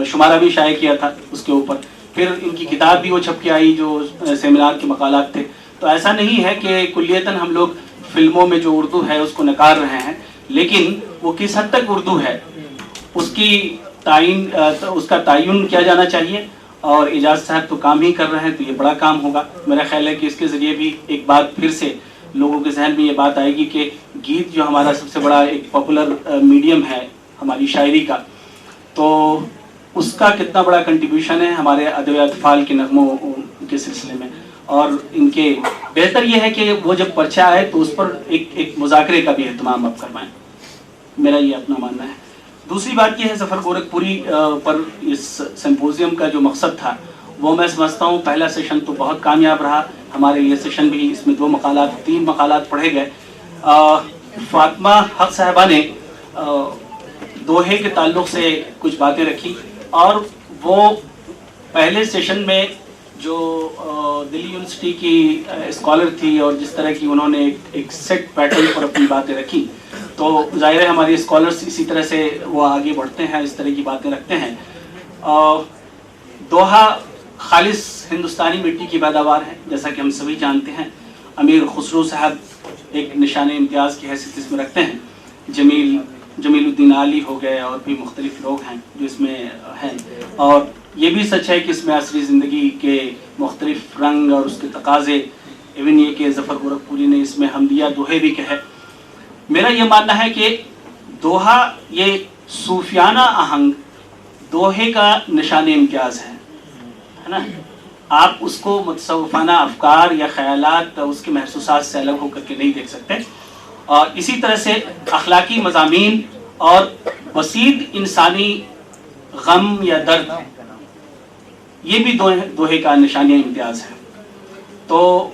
शुमारा भी शाये किया था उसके ऊपर। फिर इनकी किताब भी वो छप के आई जो सेमिनार के मकालात थे। तो ऐसा नहीं है कि कुल्लियतन हम लोग फिल्मों में जो उर्दू है उसको नकार रहे हैं, लेकिन वो किस हद तक उर्दू है उसका तायुन किया जाना चाहिए, और एजाज साहब तो काम ही कर रहे हैं तो ये बड़ा काम होगा। मेरा ख्याल है कि इसके ज़रिए भी एक बात फिर से लोगों के जहन में ये बात आएगी कि गीत जो हमारा सबसे बड़ा एक पॉपुलर मीडियम है हमारी शायरी का, तो उसका कितना बड़ा कंट्रीब्यूशन है हमारे अदब अतफाल के नगमों के सिलसिले में। और इनके बेहतर ये है कि वो जब पर्चा आए तो उस पर एक मुज़ाकरे का भी एहतमाम आप करवाएं, मेरा ये अपना मानना है। दूसरी बात ये है, ज़फ़र गोरखपुरी पर इस सिम्पोजियम का जो मकसद था वो मैं समझता हूँ पहला सेशन तो बहुत कामयाब रहा। हमारे ये सेशन भी, इसमें 3 मकालात पढ़े गए। फातिमा हक साहिबा ने दोहे के ताल्लुक़ से कुछ बातें रखी, और वो पहले सेशन में जो दिल्ली यूनिवर्सिटी की स्कॉलर थी और जिस तरह की उन्होंने एक सेट पैटर्न पर अपनी बातें रखी, तो ज़ाहिर है हमारे स्कॉलर्स इसी तरह से वो आगे बढ़ते हैं, इस तरह की बातें रखते हैं। दोहा खालिस हिंदुस्तानी मिट्टी की पैदावार है, जैसा कि हम सभी जानते हैं। अमीर खुसरो साहब एक निशान इम्तियाज़ की हैसियत इसमें रखते हैं। जमीलुद्दीन आली हो गए और भी मुख्तलिफ लोग हैं जो इसमें हैं, और ये भी सच है कि इसमें असरी ज़िंदगी के मुख्तलिफ रंग और उसके तकाज़े, इवन ये कि ज़फ़र गोरखपुरी ने इसमें हमदिया दोहे भी कहे। मेरा ये मानना है कि दोहा ये सूफियाना आहंग दोहे का निशान इम्तियाज़ है ना। आप उसको मुतसव्विफ़ाना अफ़कार या ख़यालात उसके महसूसात से अलग होकर के नहीं देख सकते। और इसी तरह से अखलाकी मज़ामीन और वसीद इंसानी गम या दर्द, ये भी दोहे का निशान इम्तियाज़ है। तो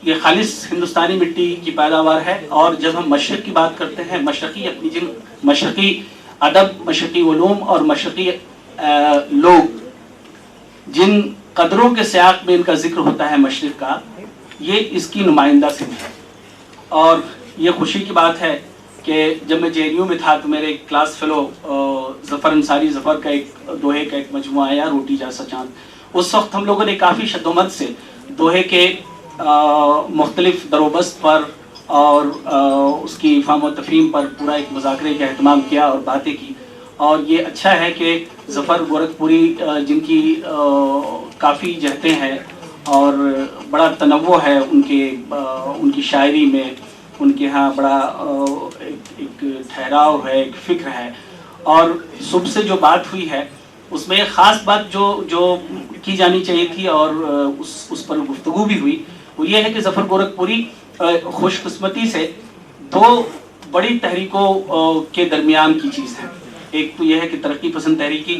یہ خالص ہندوستانی مٹی کی پیداوار ہے. اور جب ہم مشرق کی بات کرتے ہیں، مشرقی اپنی جن مشرقی ادب، مشرقی علوم اور مشرقی لوگ جن قدروں کے سیاق میں ان کا ذکر ہوتا ہے مشرق کا، یہ اس کی نمائندہ سے ہے. اور یہ خوشی کی بات ہے کہ جب میں JNU میں تھا تو میرے ایک کلاس فیلو ظفر انصاری، ظفر کا ایک دوہے کا ایک مجموعہ آیا، روٹی جیسا چاند. اس وقت ہم لوگوں نے کافی شدومت سے دوہے کے مختلف دروبست پر اور اس کی فہم و تفہیم پر پورا ایک مذاکرے کا اہتمام کیا اور باتیں کی. اور یہ اچھا ہے کہ ظفر گورکھپوری جن کی کافی جہتیں ہیں اور بڑا تنوع ہے ان کی شاعری میں، ان کے ہاں بڑا ایک ٹھہراؤ ہے، ایک فکر ہے. اور صبح سے جو بات ہوئی ہے اس میں ایک خاص بات جو کی جانی چاہیے تھی اور اس پر گفتگو بھی ہوئی، وہ یہ ہے کہ ظفر گورکھپوری خوش قسمتی سے دو بڑی تحریکوں کے درمیان کی چیز ہے. ایک تو یہ ہے کہ ترقی پسند تحریکی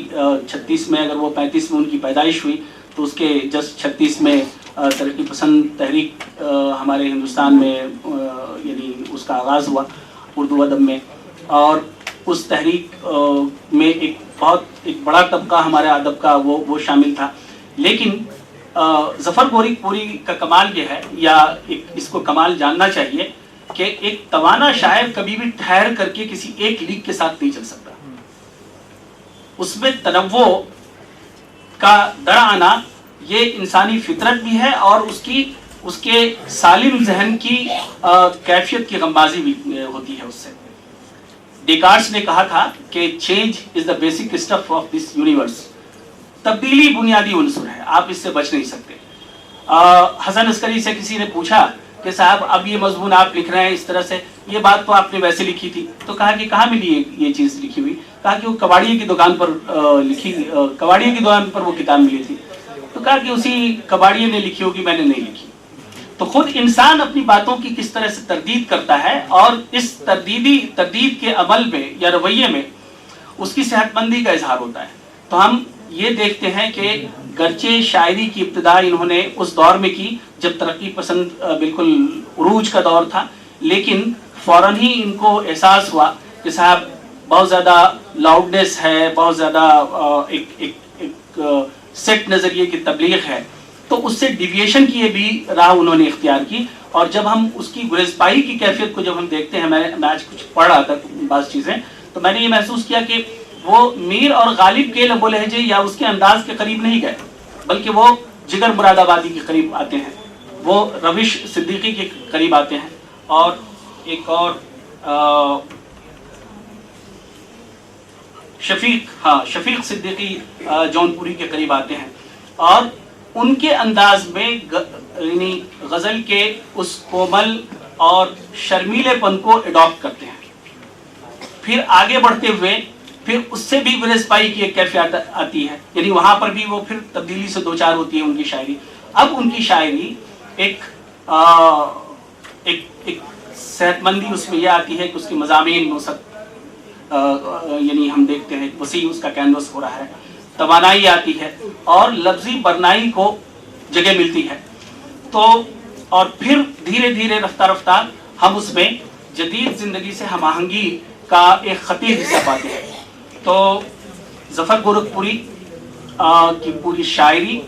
36 میں، اگر وہ 35 میں ان کی پیدائش ہوئی تو اس کے جسٹ 36 میں ترقی پسند تحریک ہمارے ہندوستان میں یعنی اس کا آغاز ہوا اردو ادب میں. اور اس تحریک میں ایک بڑا طبقہ ہمارے ادب کا وہ شامل تھا. لیکن ظفر گورکھپوری کا کمال یہ ہے، یا اس کو کمال جاننا چاہیے، کہ ایک توانا شاعر کبھی بھی ٹھہر کر کے کسی ایک لیگ کے ساتھ نہیں چل سکتا. اس میں تنوع کا در آنا یہ انسانی فطرت بھی ہے، اور اس کے سالم ذہن کی کیفیت کی غمازی بھی ہوتی ہے اس سے. ڈیکارٹس نے کہا تھا کہ change is the basic stuff of this universe. تبدیلی بنیادی عنصر ہے، آپ اس سے بچ نہیں سکتے. حسن عسکری سے کسی نے پوچھا کہ صاحب اب یہ مضمون آپ لکھ رہے ہیں اس طرح سے، یہ بات تو آپ نے ویسے لکھی تھی. تو کہا کہ کہاں ملی یہ چیز لکھی ہوئی؟ کہا کہ وہ کباڑیے کی دکان پر کباڑیے کی دکان پر وہ کتاب ملی تھی. تو کہا کہ اسی کباڑیے نے لکھی ہوگی، میں نے نہیں لکھی. تو خود انسان اپنی باتوں کی کس طرح سے تردید کرتا ہے، اور اس تردید کے عمل میں یا رویے میں اس کی صحت مندی کا اظہار ہوتا ہے. تو ہم یہ دیکھتے ہیں کہ گرچہ شاعری کی ابتدا انہوں نے اس دور میں کی جب ترقی پسند بالکل عروج کا دور تھا، لیکن فوراً ہی ان کو احساس ہوا کہ صاحب بہت زیادہ لاؤڈنیس ہے، بہت زیادہ ایک سیٹ نظریے کی تبلیغ ہے. تو اس سے ڈیویشن کی یہ بھی راہ انہوں نے اختیار کی. اور جب ہم اس کی گریزپائی کی کیفیت کو جب ہم دیکھتے ہیں، میں آج کچھ پڑھ رہا تھا بعض چیزیں، تو میں نے یہ محسوس کیا کہ وہ میر اور غالب کے لب و لہجے یا اس کے انداز کے قریب نہیں گئے، بلکہ وہ جگر مراد آبادی کے قریب آتے ہیں، وہ روش صدیقی کے قریب آتے ہیں، اور ایک اور شفیق صدیقی جونپوری کے قریب آتے ہیں. اور ان کے انداز میں یعنی غزل کے اس کومل اور شرمیلے پن کو اڈاپٹ کرتے ہیں. پھر آگے بڑھتے ہوئے پھر اس سے بھی گریزپائی کی ایک کیفیت آتی ہے، یعنی وہاں پر بھی وہ پھر تبدیلی سے دوچار ہوتی ہے ان کی شاعری. اب ان کی شاعری ایک صحت مندی اس میں یہ آتی ہے کہ اس کی مضامین یعنی ہم دیکھتے ہیں وسیع اس کا کینوس ہو رہا ہے، توانائی آتی ہے اور لفظی برنائی کو جگہ ملتی ہے. تو اور پھر دھیرے دھیرے رفتہ رفتہ ہم اس میں جدید زندگی سے ہم آہنگی کا ایک خطیر حصہ پاتے ہیں. تو ظفر گورکھپوری کی پوری شاعری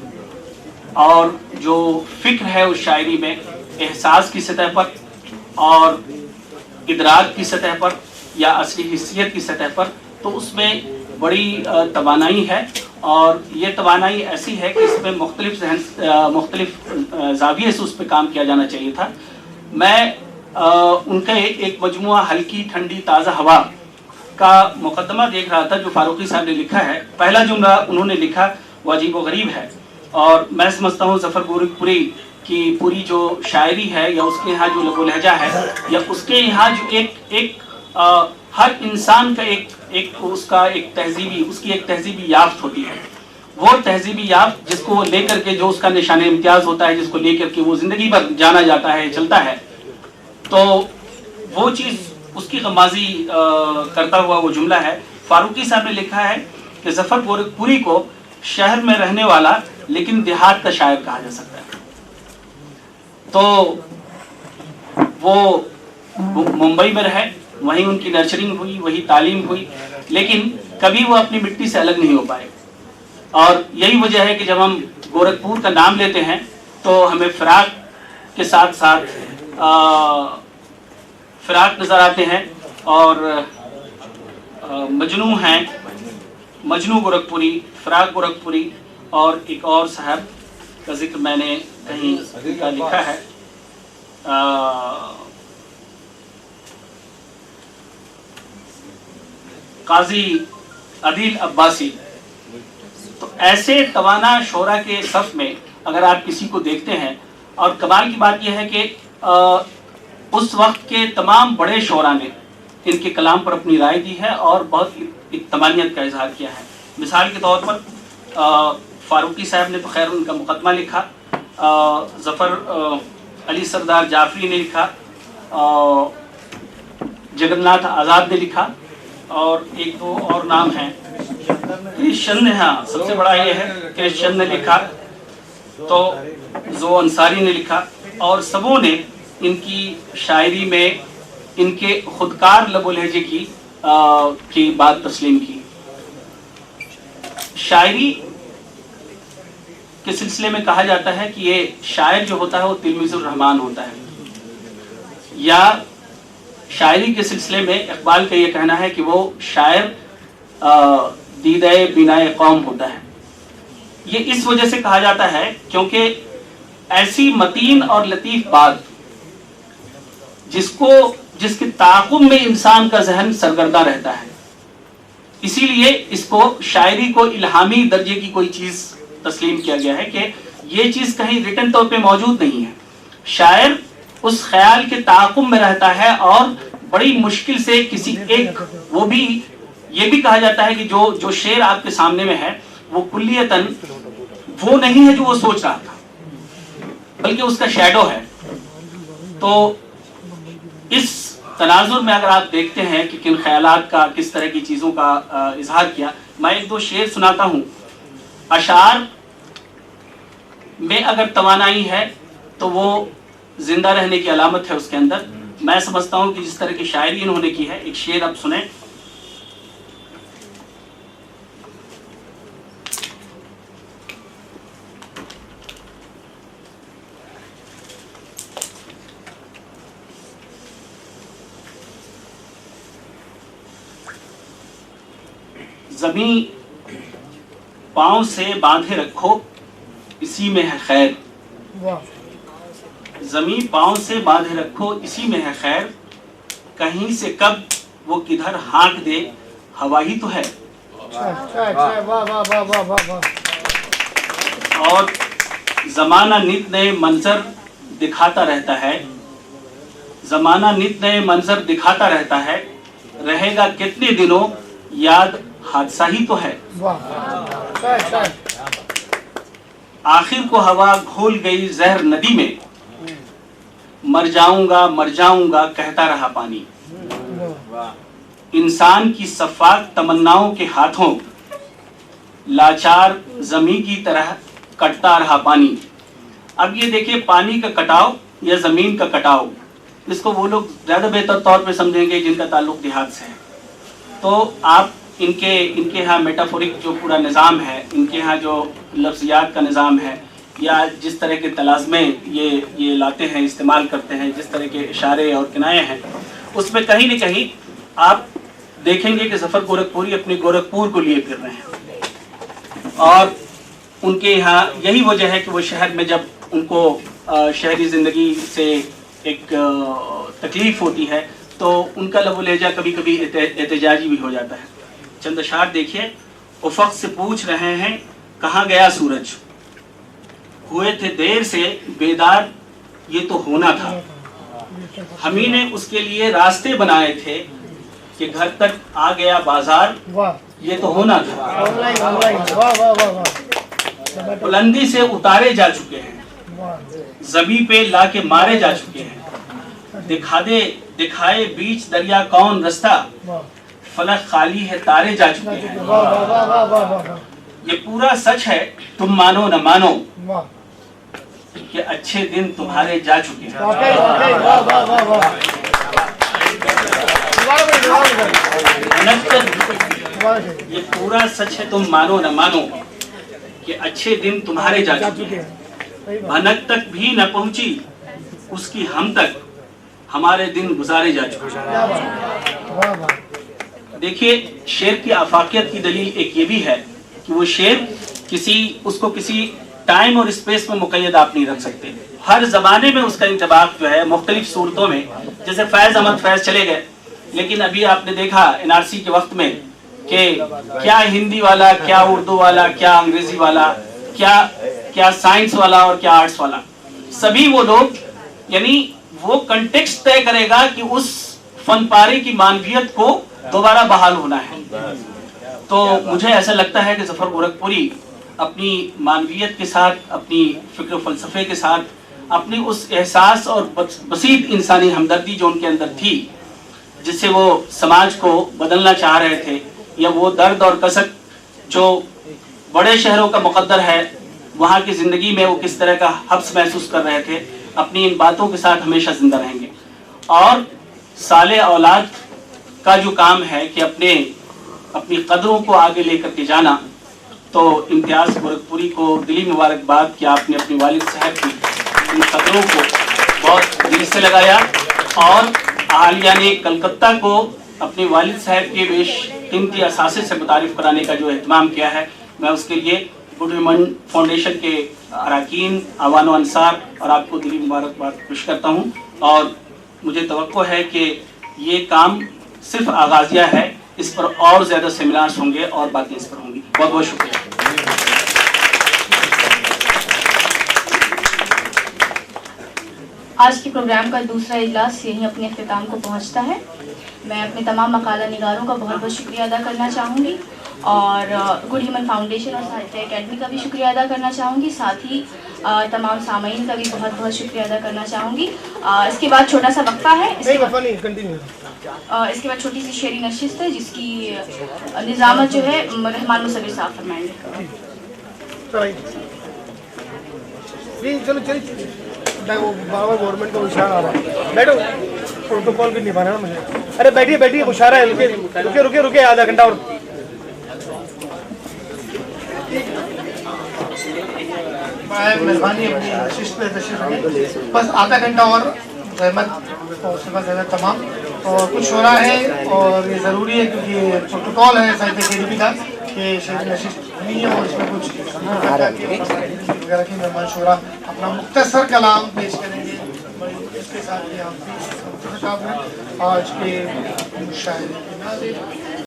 اور جو فکر ہے اس شاعری میں احساس کی سطح پر اور ادراک کی سطح پر یا اصلی حیثیت کی سطح پر، تو اس میں بڑی توانائی ہے. اور یہ توانائی ایسی ہے کہ اس میں مختلف زاویے سے اس پہ کام کیا جانا چاہیے تھا. میں ان کا ایک مجموعہ ہلکی ٹھنڈی تازہ ہوا کا مقدمہ دیکھ رہا تھا جو فاروقی صاحب نے لکھا ہے. پہلا جملہ انہوں نے لکھا وہ عجیب و غریب ہے، اور میں سمجھتا ہوں ظفر گورکھپوری کی پوری جو شاعری ہے یا اس کے یہاں جو لب و لہجہ ہے یا اس کے یہاں جو ایک ہر انسان کا اس کی ایک تہذیبی یافت ہوتی ہے. وہ تہذیبی یافت جس کو لے کر کے جو اس کا نشان امتیاز ہوتا ہے، جس کو لے کر کے وہ زندگی بھر جانا جاتا ہے، چلتا ہے، تو وہ چیز اس کی غمازی کرتا ہوا وہ جملہ ہے. فاروقی صاحب نے لکھا ہے کہ ظفر گورکھپوری کو شہر میں رہنے والا لیکن دیہات کا شاعر کہا جا سکتا ہے. تو وہ मुंबई में रहे, वहीं उनकी नर्चरिंग हुई, वही तालीम हुई, लेकिन कभी वो अपनी मिट्टी से अलग नहीं हो पाए। और यही वजह है कि जब हम गोरखपुर का नाम लेते हैं तो हमें फिराक के साथ साथ फिराक नज़र आते हैं, और मजनू हैं, मजनू गोरखपुरी, फिराक गोरखपुरी, और एक और साहब का जिक्र मैंने कहीं का लिखा है, काजी अदील अब्बासी। तो ऐसे तवाना शोरा के सफ में अगर आप किसी को देखते हैं, और कमाल की बात यह है कि उस वक्त के तमाम बड़े शोरा ने इनके कलाम पर अपनी राय दी है और बहुत इत्तमानियत का इजहार किया है। मिसाल के तौर पर फारूकी साहब ने तो खैर उनका मुकदमा लिखा, ज़फ़र अली सरदार जाफरी ने लिखा, जगन्नाथ आज़ाद ने लिखा, और एक दो और नाम हैं, क्रिश्चन ने, हाँ सबसे बड़ा ये है क्रिश्चन ने लिखा, तो जो अंसारी ने लिखा, और सबों ने इनकी शायरी में इनके खुदकार लबो लहजे की बात तस्लीम की। शायरी के सिलसिले में कहा जाता है कि ये शायर जो होता है वो तिलमिज़ुर रहमान होता है, या शायरी के सिलसिले में इकबाल का ये कहना है कि वो शायर दीदाए बिनाए कौम होता है। ये इस वजह से कहा जाता है क्योंकि ऐसी मतीन और लतीफ़ बात जिसके ताक़ुब में इंसान का जहन सरगर्दा रहता है, इसीलिए इसको शायरी को इल्हामी दर्जे की कोई चीज़ तस्लीम किया गया है कि ये चीज़ कहीं रिटन तौर पे मौजूद नहीं है। शायर उस ख्याल के ताक़ुब में रहता है और बड़ी मुश्किल से किसी एक, वो भी ये भी कहा जाता है कि जो शेर आपके सामने में है वो कुल्लियतन वो नहीं है जो वो सोच रहा था, बल्कि उसका शैडो है। तो इस तनाजुर में अगर आप देखते हैं कि किन ख्यालात का, किस तरह की चीज़ों का इजहार किया, मैं एक दो शेर सुनाता हूँ। अशार में अगर तवानाई है तो वो जिंदा रहने की अलामत है उसके अंदर। मैं समझता हूँ कि जिस तरह की शायरी इन्होंने की है, एक शेर अब सुने। ज़मीं पाँव से बांधे रखो इसी में है खैर, ज़मीं पाँव से बांधे रखो इसी में है खैर, कहीं से कब वो किधर हाँक दे हवा ही तो है। और ज़माना नित नए मंजर दिखाता रहता है, ज़माना नित नए मंजर दिखाता रहता है, रहेगा कितने दिनों याद हादसा ही तो है। आखिर को हवा घोल गई जहर नदी में, मर जाऊंगा कहता रहा पानी। इंसान की सफाक तमन्नाओं के हाथों लाचार जमीन की तरह कटता रहा पानी। अब ये देखिए, पानी का कटाव या जमीन का कटाव, इसको वो लोग ज्यादा बेहतर तौर पे समझेंगे जिनका ताल्लुक देहात से है। तो आप इनके यहाँ मेटाफोरिक जो पूरा निज़ाम है, इनके यहाँ जो लफ्ज़ियात का निज़ाम है, या जिस तरह के तलाज़मे ये लाते हैं, इस्तेमाल करते हैं, जिस तरह के इशारे और किनाये हैं, उसमें कहीं न कहीं आप देखेंगे कि ज़फ़र गोरखपुरी अपने गोरखपुर को लिए फिर रहे हैं। और उनके यहाँ यही वजह है कि वो शहर में जब उनको शहरी ज़िंदगी से एक तकलीफ़ होती है तो उनका लबो लहजा कभी कभी एहतजाजी भी हो जाता है। चंद अशार देखिए। उफ़क़ से पूछ रहे हैं कहाँ गया सूरज, हुए थे देर से बेदार ये तो होना था, हम ही ने उसके लिए रास्ते बनाए थे कि घर तक आ गया बाजार ये तो होना था। बुलंदी से उतारे जा चुके हैं, ज़मीं पे लाके मारे जा चुके हैं, दिखाए बीच दरिया कौन रास्ता, फलक खाली है तारे जा चुके हैं। ये पूरा सच है, तुम मानो न मानो कि अच्छे दिन तुम्हारे जा चुके हैं। یہ پورا سچ ہے, تم مانو نہ مانو کہ اچھے دن تمہارے جا چکے ہیں, بھنک تک بھی نہ پہنچی اس کی ہم تک, ہمارے دن گزارے جا چکے ہیں. دیکھیے شعر کی آفاقیت کی دلیل ایک یہ بھی ہے کہ وہ شعر اس کو کسی ٹائم اور اسپیس میں مقید آپ نہیں رکھ سکتے. ہر زمانے میں اس کا انطباق جو ہے مختلف صورتوں میں, جیسے فیض احمد فیض چلے گئے, لیکن ابھی آپ نے دیکھا NRC کے وقت میں کہ کیا ہندی والا, کیا اردو والا, کیا انگریزی والا, کیا سائنس والا اور کیا آرٹس والا, سبھی وہ لوگ, یعنی وہ کنٹیکسٹ طے کرے گا کہ اس فن پارے کی مانویت کو دوبارہ بحال ہونا ہے. تو مجھے ایسا لگتا ہے کہ ظفر گورکھپوری اپنی مانویت کے ساتھ, اپنی فکر و فلسفے کے ساتھ, اپنی اس احساس اور بسیط انسانی ہمدردی جو ان کے اندر تھی, جس سے وہ سماج کو بدلنا چاہ رہے تھے, یا وہ درد اور کسک جو بڑے شہروں کا مقدر ہے وہاں کی زندگی میں وہ کس طرح کا حبس محسوس کر رہے تھے, اپنی ان باتوں کے ساتھ ہمیشہ زندہ رہیں گے. اور سالے اولاد کا جو کام ہے کہ اپنی قدروں کو آگے لے کر کے جانا, تو امتیاز گورکھپوری کو دلی مبارکباد کہ آپ نے اپنے والد صاحب کی ان قدروں کو بہت دل سے لگایا, اور اہلیہ نے کلکتہ کو اپنے والد صاحب کے بیش قیمتی اثاثے سے متعارف کرانے کا جو اہتمام کیا ہے, میں اس کے لیے گڈ ویمن فاؤنڈیشن کے اراکین, عوان و انصار اور آپ کو دلی مبارکباد پیش کرتا ہوں. اور مجھے توقع ہے کہ یہ کام صرف آغازیہ ہے, اس پر اور زیادہ سیمینارز ہوں گے اور باتیں اس پر ہوں گی. بہت بہت شکریہ. آج کے پروگرام کا دوسرا اجلاس یہیں اپنے اختتام کو پہنچتا ہے. میں اپنے تمام مقالہ نگاروں کا بہت بہت شکریہ ادا کرنا چاہوں گی, اور گڈ ہیومن فاؤنڈیشن اور ساہتیہ اکیڈمی کا بھی شکریہ ادا کرنا چاہوں گی. ساتھ ہی تمام سامعین کا بھی بہت بہت شکریہ ادا کرنا چاہوں گی. اس کے بعد چھوٹا سا وقفہ ہے, اس کے بعد چھوٹی سی شعری نشست ہے جس کی نظامت جو ہے رحمان مصور صاحب فرمائیں گے. گورنمنٹ کا اشارہ آ رہا ہے, بیٹھو, پروٹوکال بھی نبھانا ہے مجھے. ارے بیٹھیے, اشارہ ہے, رکے آدھا گھنٹہ اور. مہربانی اپنی نشست میں تشریف رکھیں, بس آدھا گھنٹہ اور رحمت اور تمام, اور کچھ شعراء ہیں, اور یہ ضروری ہے کیونکہ یہ پروٹوکال ہے ساہتیہ اکیڈمی کا کہ شعری نشست ہونی ہے, اور اس میں کچھ وغیرہ کی مہمان شعراء اپنا مختصر کلام پیش کریں گے. اس کے ساتھ ہی ہم آج کے مشاعرے کے ناظرین